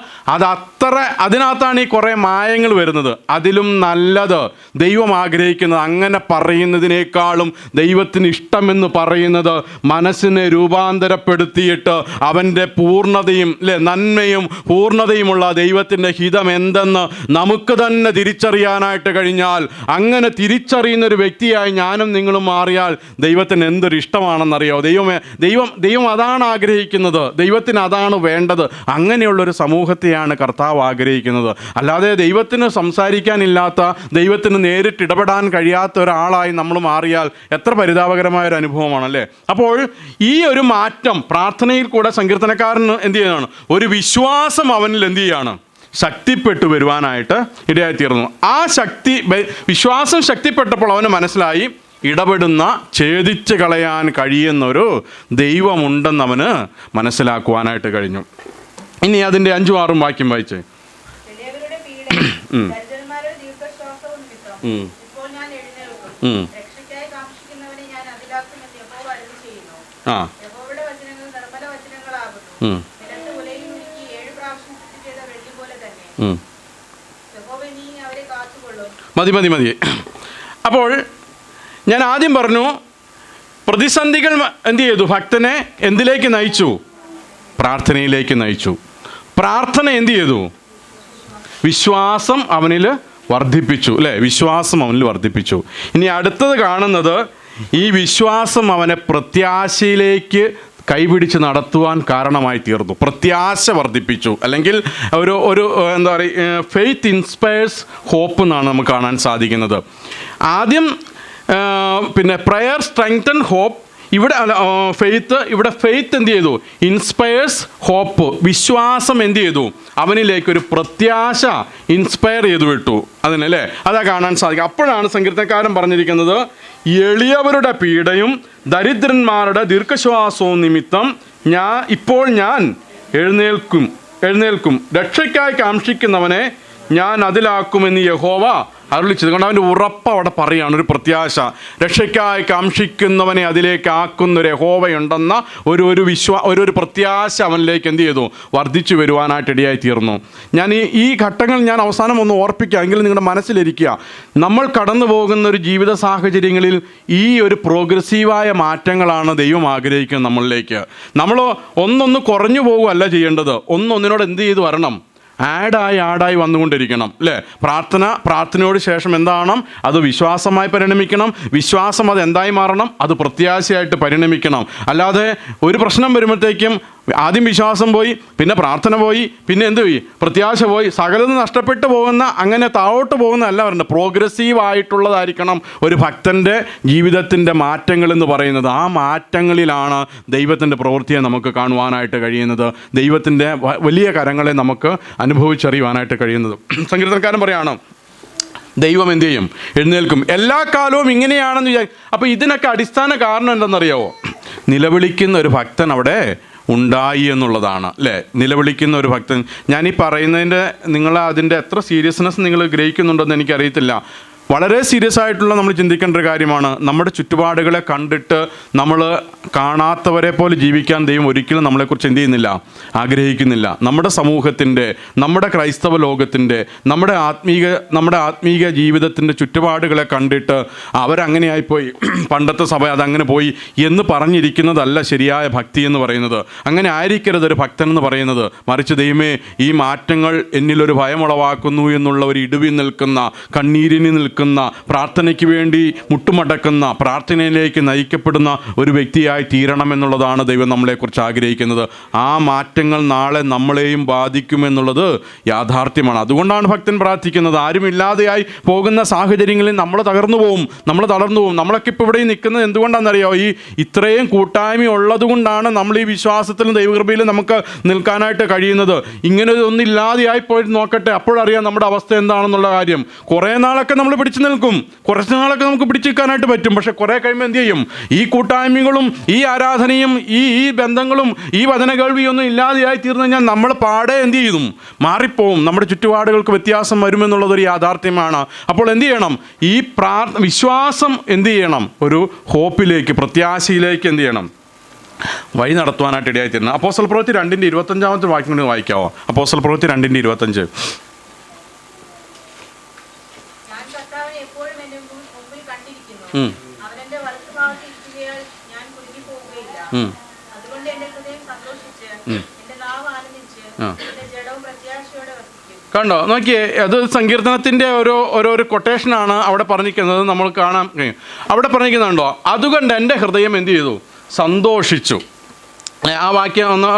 അതിനകത്താണ് ഈ കുറേ മായങ്ങൾ വരുന്നത്. അതിലും നല്ലത് ദൈവം ആഗ്രഹിക്കുന്നത് അങ്ങനെ പറയുന്നതിനേക്കാളും ദൈവത്തിന് ഇഷ്ടമെന്ന് പറയുന്നത് മനസ്സിനെ രൂപാന്തരപ്പെടുത്തിയിട്ട് അവൻ്റെ പൂർണ്ണതയും നന്മയും പൂർണ്ണതയുമുള്ള ദൈവത്തിൻ്റെ ഹിതം എന്തെന്ന് നമുക്ക് തന്നെ തിരിച്ചറിയാനായിട്ട് കഴിഞ്ഞാൽ, അങ്ങനെ തിരിച്ചറിയുന്നൊരു വ്യക്തിയായി ഞാനും നിങ്ങളും മാറിയാൽ ദൈവത്തിന് എന്തൊരു ഇഷ്ടമാണെന്നറിയോ? ദൈവം അതാണ് ആഗ്രഹിക്കുന്നത്. ദൈവത്തിന് അതാണ് വേണ്ടത്. അങ്ങനെയുള്ളൊരു സമൂഹത്തെയാണ് കർത്താവ് ആഗ്രഹിക്കുന്നത്. അല്ലാതെ ദൈവത്തിന് സംസാരിക്കാനില്ലാത്ത, ദൈവത്തിന് നേരിട്ട് ഇടപെടാൻ കഴിയാത്ത ഒരാളായി നമ്മൾ മാറിയാൽ എത്ര പരിതാപകരമായൊരു അനുഭവമാണല്ലേ? അപ്പോൾ ഈ ഒരു മാറ്റം പ്രാർത്ഥനയിൽ കൂടെ സങ്കീർത്തനക്കാരന് എന്ത് ചെയ്യുന്നതാണ്? ഒരു വിശ്വാസം അവനിൽ എന്ത് ചെയ്യാണ്? ശക്തിപ്പെട്ടു വരുവാനായിട്ട് ഇടയായിത്തീർന്നു. ആ വിശ്വാസം ശക്തിപ്പെട്ടപ്പോൾ അവന് മനസ്സിലായി ഇടപെടുന്ന, ഛേദിച്ച് കളയാൻ കഴിയുന്നൊരു ദൈവമുണ്ടെന്ന് അവന് മനസ്സിലാക്കുവാനായിട്ട് കഴിഞ്ഞു. ഇനി അതിൻ്റെ 5ഉം 6ഉം വാക്യം വായിച്ചേ. മതി. അപ്പോൾ ഞാൻ ആദ്യം പറഞ്ഞു, പ്രതിസന്ധികൾ എന്ത് ചെയ്തു? ഭക്തനെ എന്തിലേക്ക് നയിച്ചു? പ്രാർത്ഥനയിലേക്ക് നയിച്ചു. പ്രാർത്ഥന എന്ത് ചെയ്തു? വിശ്വാസം അവനിൽ വർദ്ധിപ്പിച്ചു, അല്ലേ? വിശ്വാസം അവനിൽ വർദ്ധിപ്പിച്ചു. ഇനി അടുത്തത് കാണുന്നത്, ഈ വിശ്വാസം അവനെ പ്രത്യാശയിലേക്ക് കൈപിടിച്ച് നടത്തുവാൻ കാരണമായി തീർന്നു. പ്രത്യാശ വർദ്ധിപ്പിച്ചു, അല്ലെങ്കിൽ ഒരു എന്താ പറയുക, ഫെയ്ത്ത് ഇൻസ്പയർസ് ഹോപ്പ് എന്നാണ് നമുക്ക് കാണാൻ സാധിക്കുന്നത്. ആദ്യം പിന്നെ പ്രയർ സ്ട്രെങ്തൻ ഹോപ്പ്, ഇവിടെ ഫെയ്ത്ത്, ഇവിടെ ഫെയ്ത്ത് എന്ത് ചെയ്തു? Inspires hope. വിശ്വാസം എന്ത് ചെയ്തു? അവനിലേക്കൊരു പ്രത്യാശ ഇൻസ്പയർ ചെയ്തു വിട്ടു അതിനല്ലേ. അതാ കാണാൻ സാധിക്കും. അപ്പോഴാണ് സങ്കീർത്തനക്കാരൻ പറഞ്ഞിരിക്കുന്നത്, എളിയവരുടെ പീഡയും ദരിദ്രന്മാരുടെ ദീർഘശ്വാസവും നിമിത്തം ഇപ്പോൾ ഞാൻ എഴുന്നേൽക്കും, രക്ഷയ്ക്കായി കാക്ഷിക്കുന്നവനെ ഞാൻ അതിലാക്കുമെന്ന് യഹോവ അരുളിച്ചത്. കൊണ്ട് അവൻ്റെ ഉറപ്പ് അവിടെ പറയുകയാണ്, ഒരു പ്രത്യാശ. രക്ഷയ്ക്കായി കാക്ഷിക്കുന്നവനെ അതിലേക്ക് ആക്കുന്നൊരു യഹോവയുണ്ടെന്ന ഒരു പ്രത്യാശ അവനിലേക്ക് എന്ത് ചെയ്തു? വർദ്ധിച്ചു വരുവാനായിട്ട് ഇടയായി തീർന്നു. ഞാൻ ഈ ഘട്ടങ്ങൾ ഞാൻ അവസാനം ഒന്ന് ഓർപ്പിക്കുക, എങ്കിലും നിങ്ങളുടെ മനസ്സിലിരിക്കുക. നമ്മൾ കടന്നു പോകുന്ന ഒരു ജീവിത സാഹചര്യങ്ങളിൽ ഈ ഒരു പ്രോഗ്രസീവായ മാറ്റങ്ങളാണ് ദൈവം ആഗ്രഹിക്കുന്നത് നമ്മളിലേക്ക്. നമ്മൾ ഒന്നൊന്ന് കുറഞ്ഞു പോകുകയല്ല ചെയ്യേണ്ടത്, ഒന്നൊന്നിനോട് എന്ത് ചെയ്ത് വരണം? ആഡായി വന്നുകൊണ്ടിരിക്കണം, അല്ലേ? പ്രാർത്ഥനയോട് ശേഷം എന്താവണം? അത് വിശ്വാസമായി പരിണമിക്കണം. വിശ്വാസം അത് എന്തായി മാറണം? അത് പ്രത്യാശയായിട്ട് പരിണമിക്കണം. അല്ലാതെ ഒരു പ്രശ്നം വരുമ്പോഴത്തേക്കും ആദ്യം വിശ്വാസം പോയി, പിന്നെ പ്രാർത്ഥന പോയി, പിന്നെ എന്ത് പോയി? പ്രത്യാശ പോയി. സകലതും നഷ്ടപ്പെട്ടു പോകുന്ന, അങ്ങനെ താഴോട്ട് പോകുന്ന അല്ല പറയുന്നത്. പ്രോഗ്രസീവ് ആയിട്ടുള്ളതായിരിക്കണം ഒരു ഭക്തൻ്റെ ജീവിതത്തിൻ്റെ മാറ്റങ്ങൾ എന്ന് പറയുന്നത്. ആ മാറ്റങ്ങളിലാണ് ദൈവത്തിൻ്റെ പ്രവൃത്തിയെ നമുക്ക് കാണുവാനായിട്ട് കഴിയുന്നത്, ദൈവത്തിൻ്റെ വലിയ കരങ്ങളെ നമുക്ക് അനുഭവിച്ചറിയുവാനായിട്ട് കഴിയുന്നത്. സങ്കീർത്തനക്കാരൻ പറയാണ്, ദൈവം എന്ത് ചെയ്യും? എഴുന്നേൽക്കും. എല്ലാ കാലവും ഇങ്ങനെയാണെന്ന് വിചാരിക്കും. അപ്പോൾ ഇതിനൊക്കെ അടിസ്ഥാന കാരണം എന്തെന്നറിയാവോ? നിലവിളിക്കുന്ന ഒരു ഭക്തൻ അവിടെ ഉണ്ടായി എന്നുള്ളതാണ്, അല്ലേ? നിലവിളിക്കുന്ന ഒരു ഭക്തൻ. ഞാനീ പറയുന്നതിൻ്റെ നിങ്ങൾ അതിൻ്റെ എത്ര സീരിയസ്നെസ് നിങ്ങൾ ഗ്രഹിക്കുന്നുണ്ടെന്ന് എനിക്കറിയത്തില്ല. വളരെ സീരിയസ് ആയിട്ടുള്ള നമ്മൾ ചിന്തിക്കേണ്ട ഒരു കാര്യമാണ്. നമ്മുടെ ചുറ്റുപാടുകളെ കണ്ടിട്ട് നമ്മൾ കാണാത്തവരെ പോലെ ജീവിക്കാൻ ദൈവം ഒരിക്കലും നമ്മളെക്കുറിച്ച് എന്ത് ചെയ്യുന്നില്ല? ആഗ്രഹിക്കുന്നില്ല. നമ്മുടെ സമൂഹത്തിൻ്റെ, നമ്മുടെ ക്രൈസ്തവ ലോകത്തിൻ്റെ, നമ്മുടെ ആത്മീക ജീവിതത്തിൻ്റെ ചുറ്റുപാടുകളെ കണ്ടിട്ട് അവരങ്ങനെയായിപ്പോയി, പണ്ടത്തെ സഭ അതങ്ങനെ പോയി എന്ന് പറഞ്ഞിരിക്കുന്നതല്ല ശരിയായ ഭക്തി എന്ന് പറയുന്നത്. അങ്ങനെ ആയിരിക്കരുത് ഒരു ഭക്തൻ എന്ന് പറയുന്നത്. മറിച്ച് ദൈവമേ, ഈ മാറ്റങ്ങൾ എന്നിലൊരു ഭയമുളവാക്കുന്നു എന്നുള്ള ഒരു ഇടിവിൽ നിൽക്കുന്ന, കണ്ണീരിന് നിൽക്കുന്ന, പ്രാർത്ഥനയ്ക്ക് വേണ്ടി മുട്ടുമടക്കുന്ന, പ്രാർത്ഥനയിലേക്ക് നയിക്കപ്പെടുന്ന ഒരു വ്യക്തിയായി തീരണമെന്നുള്ളതാണ് ദൈവം നമ്മളെക്കുറിച്ച് ആഗ്രഹിക്കുന്നത്. ആ മാറ്റങ്ങൾ നാളെ നമ്മളെയും ബാധിക്കുമെന്നുള്ളത് യാഥാർത്ഥ്യമാണ്. അതുകൊണ്ടാണ് ഭക്തൻ പ്രാർത്ഥിക്കുന്നത്. ആരുമില്ലാതെയായി പോകുന്ന സാഹചര്യങ്ങളിൽ നമ്മൾ തളർന്നു പോവും. നമ്മളൊക്കെ ഇപ്പോൾ ഇവിടെ നിൽക്കുന്നത് എന്തുകൊണ്ടാണെന്നറിയാമോ? ഈ ഇത്രയും കൂട്ടായ്മ ഉള്ളത് കൊണ്ടാണ് നമ്മൾ ഈ വിശ്വാസത്തിലും ദൈവകൃപയിലും നമുക്ക് നിൽക്കാനായിട്ട് കഴിയുന്നത്. ഇങ്ങനെ ഒന്നില്ലാതെയായി പോയിട്ട് നോക്കട്ടെ, അപ്പോഴറിയാം നമ്മുടെ അവസ്ഥ എന്താണെന്നുള്ള കാര്യം. കുറേ നാളൊക്കെ നമ്മൾ പിടിച്ചു നിൽക്കും, കുറച്ച് നാളൊക്കെ നമുക്ക് പിടിച്ചു നിൽക്കാനായിട്ട് പറ്റും. പക്ഷെ കുറേ കഴിയുമ്പോൾ എന്ത് ചെയ്യും? ഈ കൂട്ടായ്മകളും ഈ ആരാധനയും ഈ ബന്ധങ്ങളും ഈ വചന കേൾവിയൊന്നും ഇല്ലാതെയായി തീർന്നു കഴിഞ്ഞാൽ നമ്മൾ പാടെ എന്ത് ചെയ്യും? മാറിപ്പോവും. നമ്മുടെ ചുറ്റുപാടുകൾക്ക് വ്യത്യാസം വരുമെന്നുള്ളതൊരു യാഥാർത്ഥ്യമാണ്. അപ്പോൾ എന്ത് ചെയ്യണം? ഈ വിശ്വാസം എന്ത് ചെയ്യണം? ഒരു ഹോപ്പിലേക്ക്, പ്രത്യാശയിലേക്ക് എന്ത് ചെയ്യണം? വഴി നടത്തുവാനായിട്ട് ഇടയായി തീരണം. അപ്പോസ്തല പ്രവൃത്തി 2:25 വാക്യം കൊണ്ട് വായിക്കാവോ? അപ്പോസ്തല പ്രവൃത്തി 2:25. കണ്ടോ? നോക്കിയേ, അത് സങ്കീർത്തനത്തിൻ്റെ ഒരു കൊട്ടേഷനാണ് അവിടെ പറഞ്ഞിരിക്കുന്നത്. നമ്മൾ കാണാൻ കഴിയും. അവിടെ പറഞ്ഞിരിക്കുന്നുണ്ടോ? അതുകൊണ്ട് എൻ്റെ ഹൃദയം എന്ത് ചെയ്തു? സന്തോഷിച്ചു. ആ വാക്യം ഒന്ന്,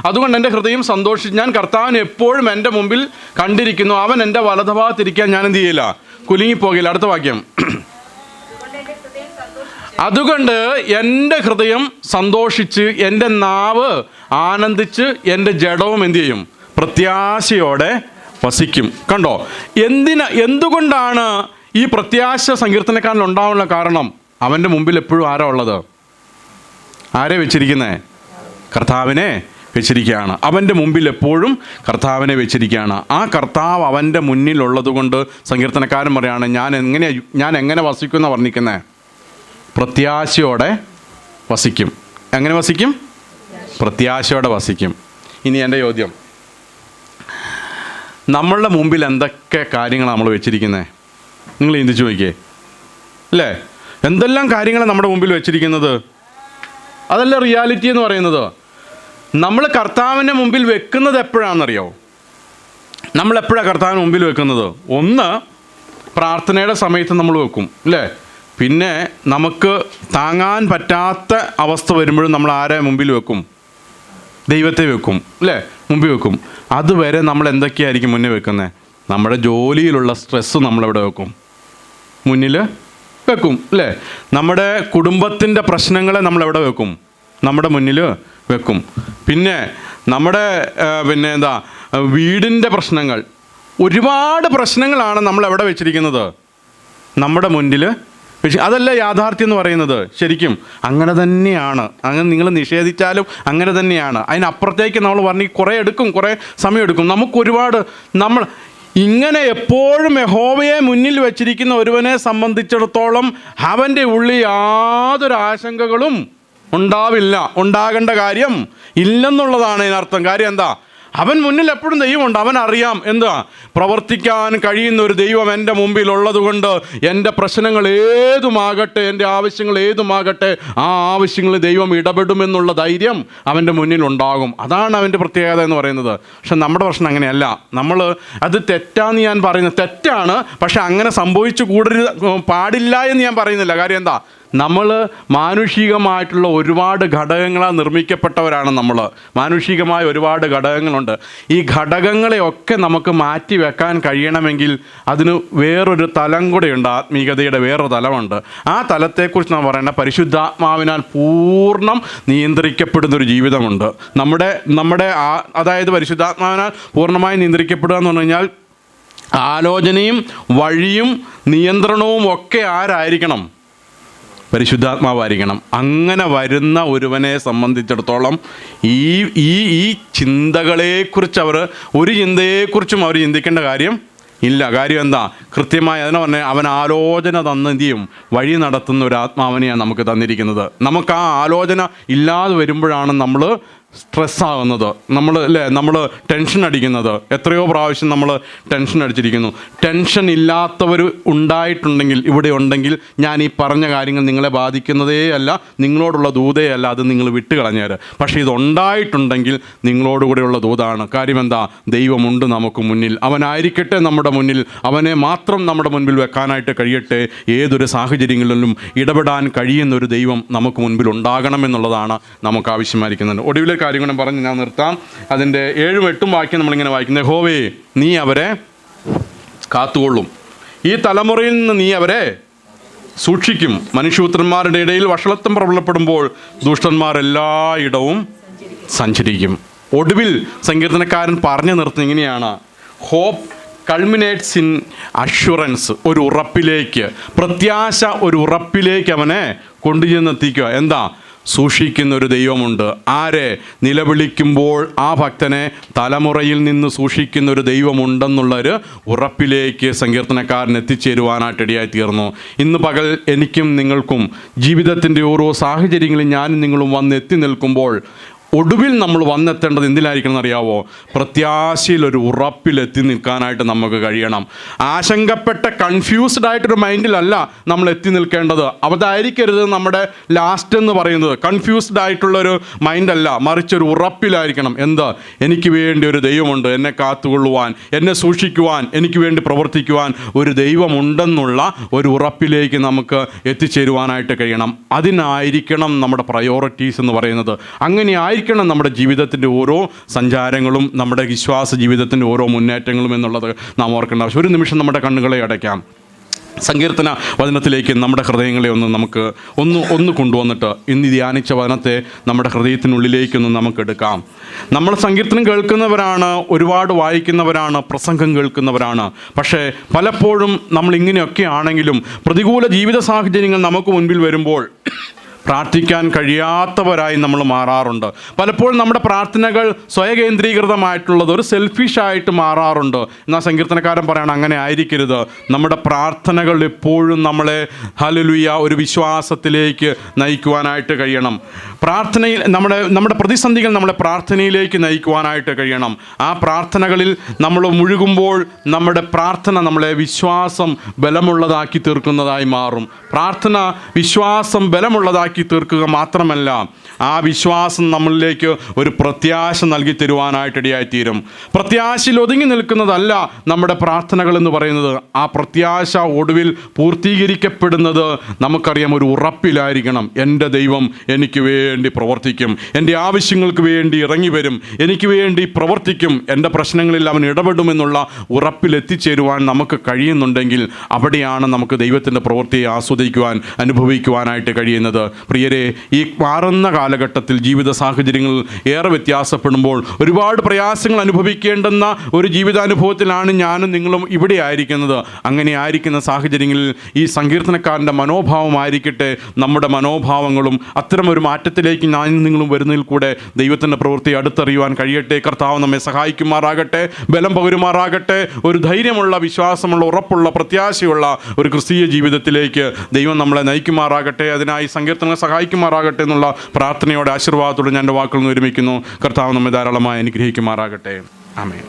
അതുകൊണ്ട് എൻ്റെ ഹൃദയം സന്തോഷിച്ചു, ഞാൻ കർത്താവിനെ എപ്പോഴും എൻ്റെ മുമ്പിൽ കണ്ടിരിക്കുന്നു, അവൻ എൻ്റെ വലതുഭാഗത്തിരിക്കാൻ ഞാൻ എന്ത് ചെയ്യില്ല? കുലുങ്ങിപ്പോകില്ല. അടുത്ത വാക്യം, അതുകൊണ്ട് എൻ്റെ ഹൃദയം സന്തോഷിച്ച്, എൻ്റെ നാവ് ആനന്ദിച്ച്, എൻ്റെ ജഡവും എന്ത് ചെയ്യും? പ്രത്യാശയോടെ വസിക്കും. കണ്ടോ? എന്തുകൊണ്ടാണ് ഈ പ്രത്യാശ സങ്കീർത്തനക്കാരൻ ഉണ്ടാവാനുള്ള കാരണം? അവൻ്റെ മുമ്പിൽ എപ്പോഴും ആരാ ഉള്ളത്? ആരെ വെച്ചിരിക്കുന്നത്? കർത്താവിനെ വെച്ചിരിക്കുകയാണ്. അവൻ്റെ മുമ്പിൽ എപ്പോഴും കർത്താവിനെ വെച്ചിരിക്കുകയാണ്. ആ കർത്താവ് അവൻ്റെ മുന്നിലുള്ളത് കൊണ്ട് സങ്കീർത്തനക്കാരൻ പറയാണ്, ഞാൻ എങ്ങനെ വസിക്കും എന്നാണ് പറഞ്ഞിരിക്കുന്നത്? പ്രത്യാശയോടെ വസിക്കും. എങ്ങനെ വസിക്കും? പ്രത്യാശയോടെ വസിക്കും. ഇനി എൻ്റെ ചോദ്യം, നമ്മളുടെ മുമ്പിൽ എന്തൊക്കെ കാര്യങ്ങളാണ് നമ്മൾ വെച്ചിരിക്കുന്നത്? നിങ്ങൾ ചിന്തിച്ചു നോക്കിയേ, അല്ലേ? എന്തെല്ലാം കാര്യങ്ങളാണ് നമ്മുടെ മുമ്പിൽ വെച്ചിരിക്കുന്നത്. അതല്ല റിയാലിറ്റി എന്ന് പറയുന്നത്. നമ്മൾ കർത്താവിൻ്റെ മുമ്പിൽ വെക്കുന്നത് എപ്പോഴാണെന്നറിയോ? നമ്മളെപ്പോഴാണ് കർത്താവിന് മുമ്പിൽ വെക്കുന്നത്? ഒന്ന്, പ്രാർത്ഥനയുടെ സമയത്ത് നമ്മൾ വെക്കും, അല്ലേ? പിന്നെ നമുക്ക് താങ്ങാൻ പറ്റാത്ത അവസ്ഥ വരുമ്പോഴും നമ്മൾ ആരെ മുമ്പിൽ വെക്കും? ദൈവത്തെ വെക്കും, അല്ലേ? മുമ്പിൽ വെക്കും. അതുവരെ നമ്മൾ എന്തൊക്കെയായിരിക്കും മുന്നേ വെക്കുന്നത്? നമ്മുടെ ജോലിയിലുള്ള സ്ട്രെസ്സ് നമ്മളെവിടെ വെക്കും? മുന്നിൽ വെക്കും, അല്ലേ? നമ്മുടെ കുടുംബത്തിൻ്റെ പ്രശ്നങ്ങളെ നമ്മളെവിടെ വെക്കും? നമ്മുടെ മുന്നിൽ വെക്കും. പിന്നെ നമ്മുടെ വീടിൻ്റെ പ്രശ്നങ്ങൾ, ഒരുപാട് പ്രശ്നങ്ങളാണ് നമ്മൾ എവിടെ വെച്ചിരിക്കുന്നത്? നമ്മുടെ മുന്നിൽ. അതല്ല യാഥാർത്ഥ്യം എന്ന് പറയുന്നത്. ശരിക്കും അങ്ങനെ തന്നെയാണ്. അങ്ങനെ നിങ്ങൾ നിഷേധിച്ചാലും അങ്ങനെ തന്നെയാണ്. അതിനപ്പുറത്തേക്ക് നമ്മൾ പറഞ്ഞ് കുറേ സമയം എടുക്കും. നമ്മൾ ഇങ്ങനെ എപ്പോഴും യഹോവയെ മുന്നിൽ വെച്ചിരിക്കുന്ന ഒരുവനെ സംബന്ധിച്ചിടത്തോളം അവൻ്റെ ഉള്ളിൽ യാതൊരു ആശങ്കകളും ഉണ്ടാവില്ല. ഉണ്ടാകേണ്ട കാര്യം ഇല്ലെന്നുള്ളതാണ് ഇതിനർത്ഥം. കാര്യം എന്താ? അവൻ മുന്നിൽ എപ്പോഴും ദൈവമുണ്ട്. അവൻ അറിയാം എന്താ പ്രവർത്തിക്കാൻ കഴിയുന്ന ഒരു ദൈവം എൻ്റെ മുമ്പിൽ ഉള്ളതുകൊണ്ട് എൻ്റെ പ്രശ്നങ്ങൾ ഏതുമാകട്ടെ, എൻ്റെ ആവശ്യങ്ങൾ ഏതുമാകട്ടെ, ആ ആവശ്യങ്ങളിൽ ദൈവം ഇടപെടുമെന്നുള്ള ധൈര്യം അവൻ്റെ മുന്നിൽ ഉണ്ടാകും. അതാണ് അവൻ്റെ പ്രത്യേകത എന്ന് പറയുന്നത്. പക്ഷെ നമ്മുടെ പ്രശ്നം അങ്ങനെയല്ല. നമ്മൾ അത് തെറ്റാന്ന് ഞാൻ പറയുന്നത് തെറ്റാണ്, പക്ഷെ അങ്ങനെ സംഭവിച്ചു പാടില്ല എന്ന് ഞാൻ പറയുന്നില്ല. കാര്യം എന്താ? നമ്മൾ മാനുഷികമായിട്ടുള്ള ഒരുപാട് ഘടകങ്ങളാൽ നിർമ്മിക്കപ്പെട്ടവരാണ്. മാനുഷികമായ ഒരുപാട് ഘടകങ്ങളുണ്ട്. ഈ ഘടകങ്ങളെയൊക്കെ നമുക്ക് മാറ്റി വെക്കാൻ കഴിയണമെങ്കിൽ അതിന് വേറൊരു തലം കൂടെയുണ്ട്. ആത്മീയതയുടെ വേറൊരു തലമുണ്ട്. ആ തലത്തെക്കുറിച്ച് നാം പറയേണ്ട പരിശുദ്ധാത്മാവിനാൽ പൂർണ്ണം നിയന്ത്രിക്കപ്പെടുന്നൊരു ജീവിതമുണ്ട്. അതായത് പരിശുദ്ധാത്മാവിനാൽ പൂർണ്ണമായി നിയന്ത്രിക്കപ്പെടുക എന്ന് പറഞ്ഞു കഴിഞ്ഞാൽ ആലോചനയും വഴിയും നിയന്ത്രണവും ഒക്കെ ആരായിരിക്കണം? പരിശുദ്ധാത്മാവായിരിക്കണം. അങ്ങനെ വരുന്ന ഒരുവനെ സംബന്ധിച്ചിടത്തോളം ഈ ചിന്തകളെക്കുറിച്ച് ഒരു ചിന്തയെക്കുറിച്ചും അവർ ചിന്തിക്കേണ്ട കാര്യം ഇല്ല. കാര്യം എന്താ? കൃത്യമായി അതിനെ പറഞ്ഞാൽ അവൻ ആലോചന തന്നെന്തിയും വഴി നടത്തുന്ന ഒരു ആത്മാവിനെയാണ് നമുക്ക് തന്നിരിക്കുന്നത്. നമുക്ക് ആ ആലോചന ഇല്ലാതെ വരുമ്പോഴാണ് നമ്മൾ സ്ട്രെസ്സാകുന്നത്, നമ്മൾ ടെൻഷൻ അടിക്കുന്നത്. എത്രയോ പ്രാവശ്യം നമ്മൾ ടെൻഷൻ അടിച്ചിരിക്കുന്നു. ടെൻഷൻ ഇല്ലാത്തവർ ഉണ്ടായിട്ടുണ്ടെങ്കിൽ, ഇവിടെ ഉണ്ടെങ്കിൽ, ഞാൻ ഈ പറഞ്ഞ കാര്യങ്ങൾ നിങ്ങളെ ബാധിക്കുന്നതേ അല്ല, നിങ്ങളോടുള്ള ദൂതേ അല്ല, അത് നിങ്ങൾ വിട്ടുകളഞ്ഞേര്. പക്ഷേ ഇതുണ്ടായിട്ടുണ്ടെങ്കിൽ നിങ്ങളോടുകൂടെയുള്ള ദൂതാണ്. കാര്യം എന്താ? ദൈവമുണ്ട് നമുക്ക് മുന്നിൽ. അവനായിരിക്കട്ടെ നമ്മുടെ മുന്നിൽ. അവനെ മാത്രം നമ്മുടെ മുൻപിൽ വെക്കാനായിട്ട് കഴിയട്ടെ. ഏതൊരു സാഹചര്യങ്ങളിലും ഇടപെടാൻ കഴിയുന്ന ഒരു ദൈവം നമുക്ക് മുൻപിൽ ഉണ്ടാകണമെന്നുള്ളതാണ് നമുക്ക് ആവശ്യമായിരിക്കുന്നത്. ഒടുവിലെ കാര്യം കൂടെ പറഞ്ഞ് ഞാൻ നിർത്താം. അതിൻ്റെ 7ഉം 8ഉം വാക്യം നമ്മളിങ്ങനെ വായിക്കുന്നത്: യഹോവേ, നീ അവരെ കാത്തുകൊള്ളും, ഈ തലമുറയിൽ നിന്ന് നീ അവരെ സൂക്ഷിക്കും. മനുഷ്യപുത്രന്മാരുടെ ഇടയിൽ വഷളത്വം പ്രബലപ്പെടുമ്പോൾ ദുഷ്ടന്മാർ എല്ലായിടവും സഞ്ചരിക്കും. ഒടുവിൽ സങ്കീർത്തനക്കാരൻ പറഞ്ഞു നിർത്തുന്നത് ഇങ്ങനെയാണ്: ഹോപ്പ് കൾമിനേറ്റ്സ് ഇൻ അഷ്വറൻസ്. ഒരു ഉറപ്പിലേക്ക്, പ്രത്യാശ, ഒരു ഉറപ്പിലേക്ക് അവനെ കൊണ്ടുചെന്നെത്തിക്കുക. എന്താ? സൂക്ഷിക്കുന്ന ഒരു ദൈവമുണ്ട്. ആരെ? നിലവിളിക്കുമ്പോൾ ആ ഭക്തനെ തലമുറയിൽ നിന്ന് സൂക്ഷിക്കുന്ന ഒരു ദൈവമുണ്ടെന്നുള്ളൊരു ഉറപ്പിലേക്ക് സങ്കീർത്തനക്കാരൻ എത്തിച്ചേരുവാനായിട്ട് ഇടയായി തീർന്നു. ഇന്ന് പകൽ എനിക്കും നിങ്ങൾക്കും ജീവിതത്തിൻ്റെ ഓരോ സാഹചര്യങ്ങളിൽ ഞാനും നിങ്ങളും വന്ന് എത്തി നിൽക്കുമ്പോൾ ഒടുവിൽ നമ്മൾ വന്നെത്തേണ്ടത് എന്തിലായിരിക്കണം എന്നറിയാവോ? പ്രത്യാശയിൽ ഒരു ഉറപ്പിലെത്തി നിൽക്കാനായിട്ട് നമുക്ക് കഴിയണം. ആശങ്കപ്പെട്ട കൺഫ്യൂസ്ഡ് ആയിട്ടൊരു മൈൻഡിലല്ല നമ്മൾ എത്തി നിൽക്കേണ്ടത്. അതായിരിക്കരുത് നമ്മുടെ ലാസ്റ്റ് എന്ന് പറയുന്നത്. കൺഫ്യൂസ്ഡ് ആയിട്ടുള്ളൊരു മൈൻഡല്ല, മറിച്ചൊരു ഉറപ്പിലായിരിക്കണം. എന്താ? എനിക്ക് വേണ്ടി ഒരു ദൈവമുണ്ട്, എന്നെ കാത്തുകൊള്ളുവാൻ, എന്നെ സൂക്ഷിക്കുവാൻ, എനിക്ക് വേണ്ടി പ്രവർത്തിക്കുവാൻ ഒരു ദൈവമുണ്ടെന്നുള്ള ഒരു ഉറപ്പിലേക്ക് നമുക്ക് എത്തിച്ചേരുവാനായിട്ട് കഴിയണം. അതിനായിരിക്കണം നമ്മുടെ പ്രയോറിറ്റീസ് എന്ന് പറയുന്നത്. അങ്ങനെയായിരിക്കണം നമ്മുടെ ജീവിതത്തിൻ്റെ ഓരോ സഞ്ചാരങ്ങളും, നമ്മുടെ വിശ്വാസ ജീവിതത്തിൻ്റെ ഓരോ മുന്നേറ്റങ്ങളും എന്നുള്ളത് നാം ഓർക്കേണ്ട ആവശ്യം. ഒരു നിമിഷം നമ്മുടെ കണ്ണുകളെ അടയ്ക്കാം. സങ്കീർത്തന വചനത്തിലേക്ക് നമ്മുടെ ഹൃദയങ്ങളെ നമുക്ക് ഒന്ന് കൊണ്ടുവന്നിട്ട് ഇന്ന് ധ്യാനിച്ച വചനത്തെ നമ്മുടെ ഹൃദയത്തിനുള്ളിലേക്കൊന്ന് നമുക്കെടുക്കാം. നമ്മൾ സങ്കീർത്തനം കേൾക്കുന്നവരാണ്, ഒരുപാട് വായിക്കുന്നവരാണ്, പ്രസംഗം കേൾക്കുന്നവരാണ്. പക്ഷേ പലപ്പോഴും നമ്മൾ ഇങ്ങനെയൊക്കെ ആണെങ്കിലും പ്രതികൂല ജീവിത സാഹചര്യങ്ങൾ നമുക്ക് മുൻപിൽ വരുമ്പോൾ പ്രാർത്ഥിക്കാൻ കഴിയാത്തവരായി നമ്മൾ മാറാറുണ്ട്. പലപ്പോഴും നമ്മുടെ പ്രാർത്ഥനകൾ സ്വയകേന്ദ്രീകൃതമായിട്ടുള്ളത്, ഒരു സെൽഫിഷായിട്ട് മാറാറുണ്ട്. എന്നാൽ സങ്കീർത്തനക്കാരൻ പറയണം, അങ്ങനെ ആയിരിക്കരുത്. നമ്മുടെ പ്രാർത്ഥനകൾ എപ്പോഴും നമ്മളെ ഹല്ലേലൂയ ഒരു വിശ്വാസത്തിലേക്ക് നയിക്കുവാനായിട്ട് കഴിയണം. പ്രാർത്ഥനയിൽ നമ്മുടെ പ്രതിസന്ധികൾ നമ്മളെ പ്രാർത്ഥനയിലേക്ക് നയിക്കുവാനായിട്ട് കഴിയണം. ആ പ്രാർത്ഥനകളിൽ നമ്മൾ മുഴുകുമ്പോൾ നമ്മുടെ പ്രാർത്ഥന നമ്മളെ വിശ്വാസം ബലമുള്ളതാക്കി തീർക്കുന്നതായി മാറും. പ്രാർത്ഥന വിശ്വാസം ബലമുള്ളതാക്കി തീർക്കുക മാത്രമല്ല, ആ വിശ്വാസം നമ്മളിലേക്ക് ഒരു പ്രത്യാശ നൽകി തരുവാനായിട്ടിടയായിത്തീരും. പ്രത്യാശയിൽ ഒതുങ്ങി നിൽക്കുന്നതല്ല നമ്മുടെ പ്രാർത്ഥനകൾ എന്ന് പറയുന്നത്. ആ പ്രത്യാശ ഒടുവിൽ പൂർത്തീകരിക്കപ്പെടുന്നത് നമുക്കറിയാം ഒരു ഉറപ്പിലായിരിക്കണം. എൻ്റെ ദൈവം എനിക്ക് വേണ്ടി പ്രവർത്തിക്കും, എൻ്റെ ആവശ്യങ്ങൾക്ക് വേണ്ടി ഇറങ്ങി വരും, എനിക്ക് വേണ്ടി പ്രവർത്തിക്കും, എൻ്റെ പ്രശ്നങ്ങളിൽ അവൻ ഇടപെടുമെന്നുള്ള ഉറപ്പിലെത്തിച്ചേരുവാൻ നമുക്ക് കഴിയുന്നുണ്ടെങ്കിൽ അവിടെയാണ് നമുക്ക് ദൈവത്തിൻ്റെ പ്രവൃത്തിയെ ആസ്വദിക്കുവാൻ അനുഭവിക്കുവാനായിട്ട് കഴിയുന്നത്. പ്രിയരെ, ഈ മാറുന്ന കാലഘട്ടത്തിൽ ജീവിത സാഹചര്യങ്ങൾ ഏറെ വ്യത്യാസപ്പെടുമ്പോൾ ഒരുപാട് പ്രയാസങ്ങൾ അനുഭവിക്കേണ്ടുന്ന ഒരു ജീവിതാനുഭവത്തിലാണ് ഞാനും നിങ്ങളും ഇവിടെ ആയിരിക്കുന്നത്. അങ്ങനെ ആയിരിക്കുന്ന സാഹചര്യങ്ങളിൽ ഈ സങ്കീർത്തനക്കാരൻ്റെ മനോഭാവമായിരിക്കട്ടെ നമ്മുടെ മനോഭാവങ്ങളും. അത്തരം ഒരു മാറ്റത്തിലേക്ക് ഞാനും നിങ്ങളും വരുന്നതിൽ കൂടെ ദൈവത്തിൻ്റെ പ്രവൃത്തി അടുത്തറിയുവാൻ കഴിയട്ടെ. കർത്താവ് നമ്മെ സഹായിക്കുമാറാകട്ടെ, ബലം പകരുമാറാകട്ടെ. ഒരു ധൈര്യമുള്ള, വിശ്വാസമുള്ള, ഉറപ്പുള്ള, പ്രത്യാശയുള്ള ഒരു ക്രിസ്തീയ ജീവിതത്തിലേക്ക് ദൈവം നമ്മളെ നയിക്കുമാറാകട്ടെ. അതിനായി സങ്കീർത്തനങ്ങൾ സഹായിക്കുമാറാകട്ടെ എന്നുള്ള പ്രാർത്ഥനയോടെ, ആശീർവാദത്തോടെ ഞാൻ എൻ്റെ വാക്കുകൾ ഒരുമിക്കുന്നു. കർത്താവ് നമ്മെ ധാരാളമായി അനുഗ്രഹിക്കുമാറാകട്ടെ. ആമേൻ.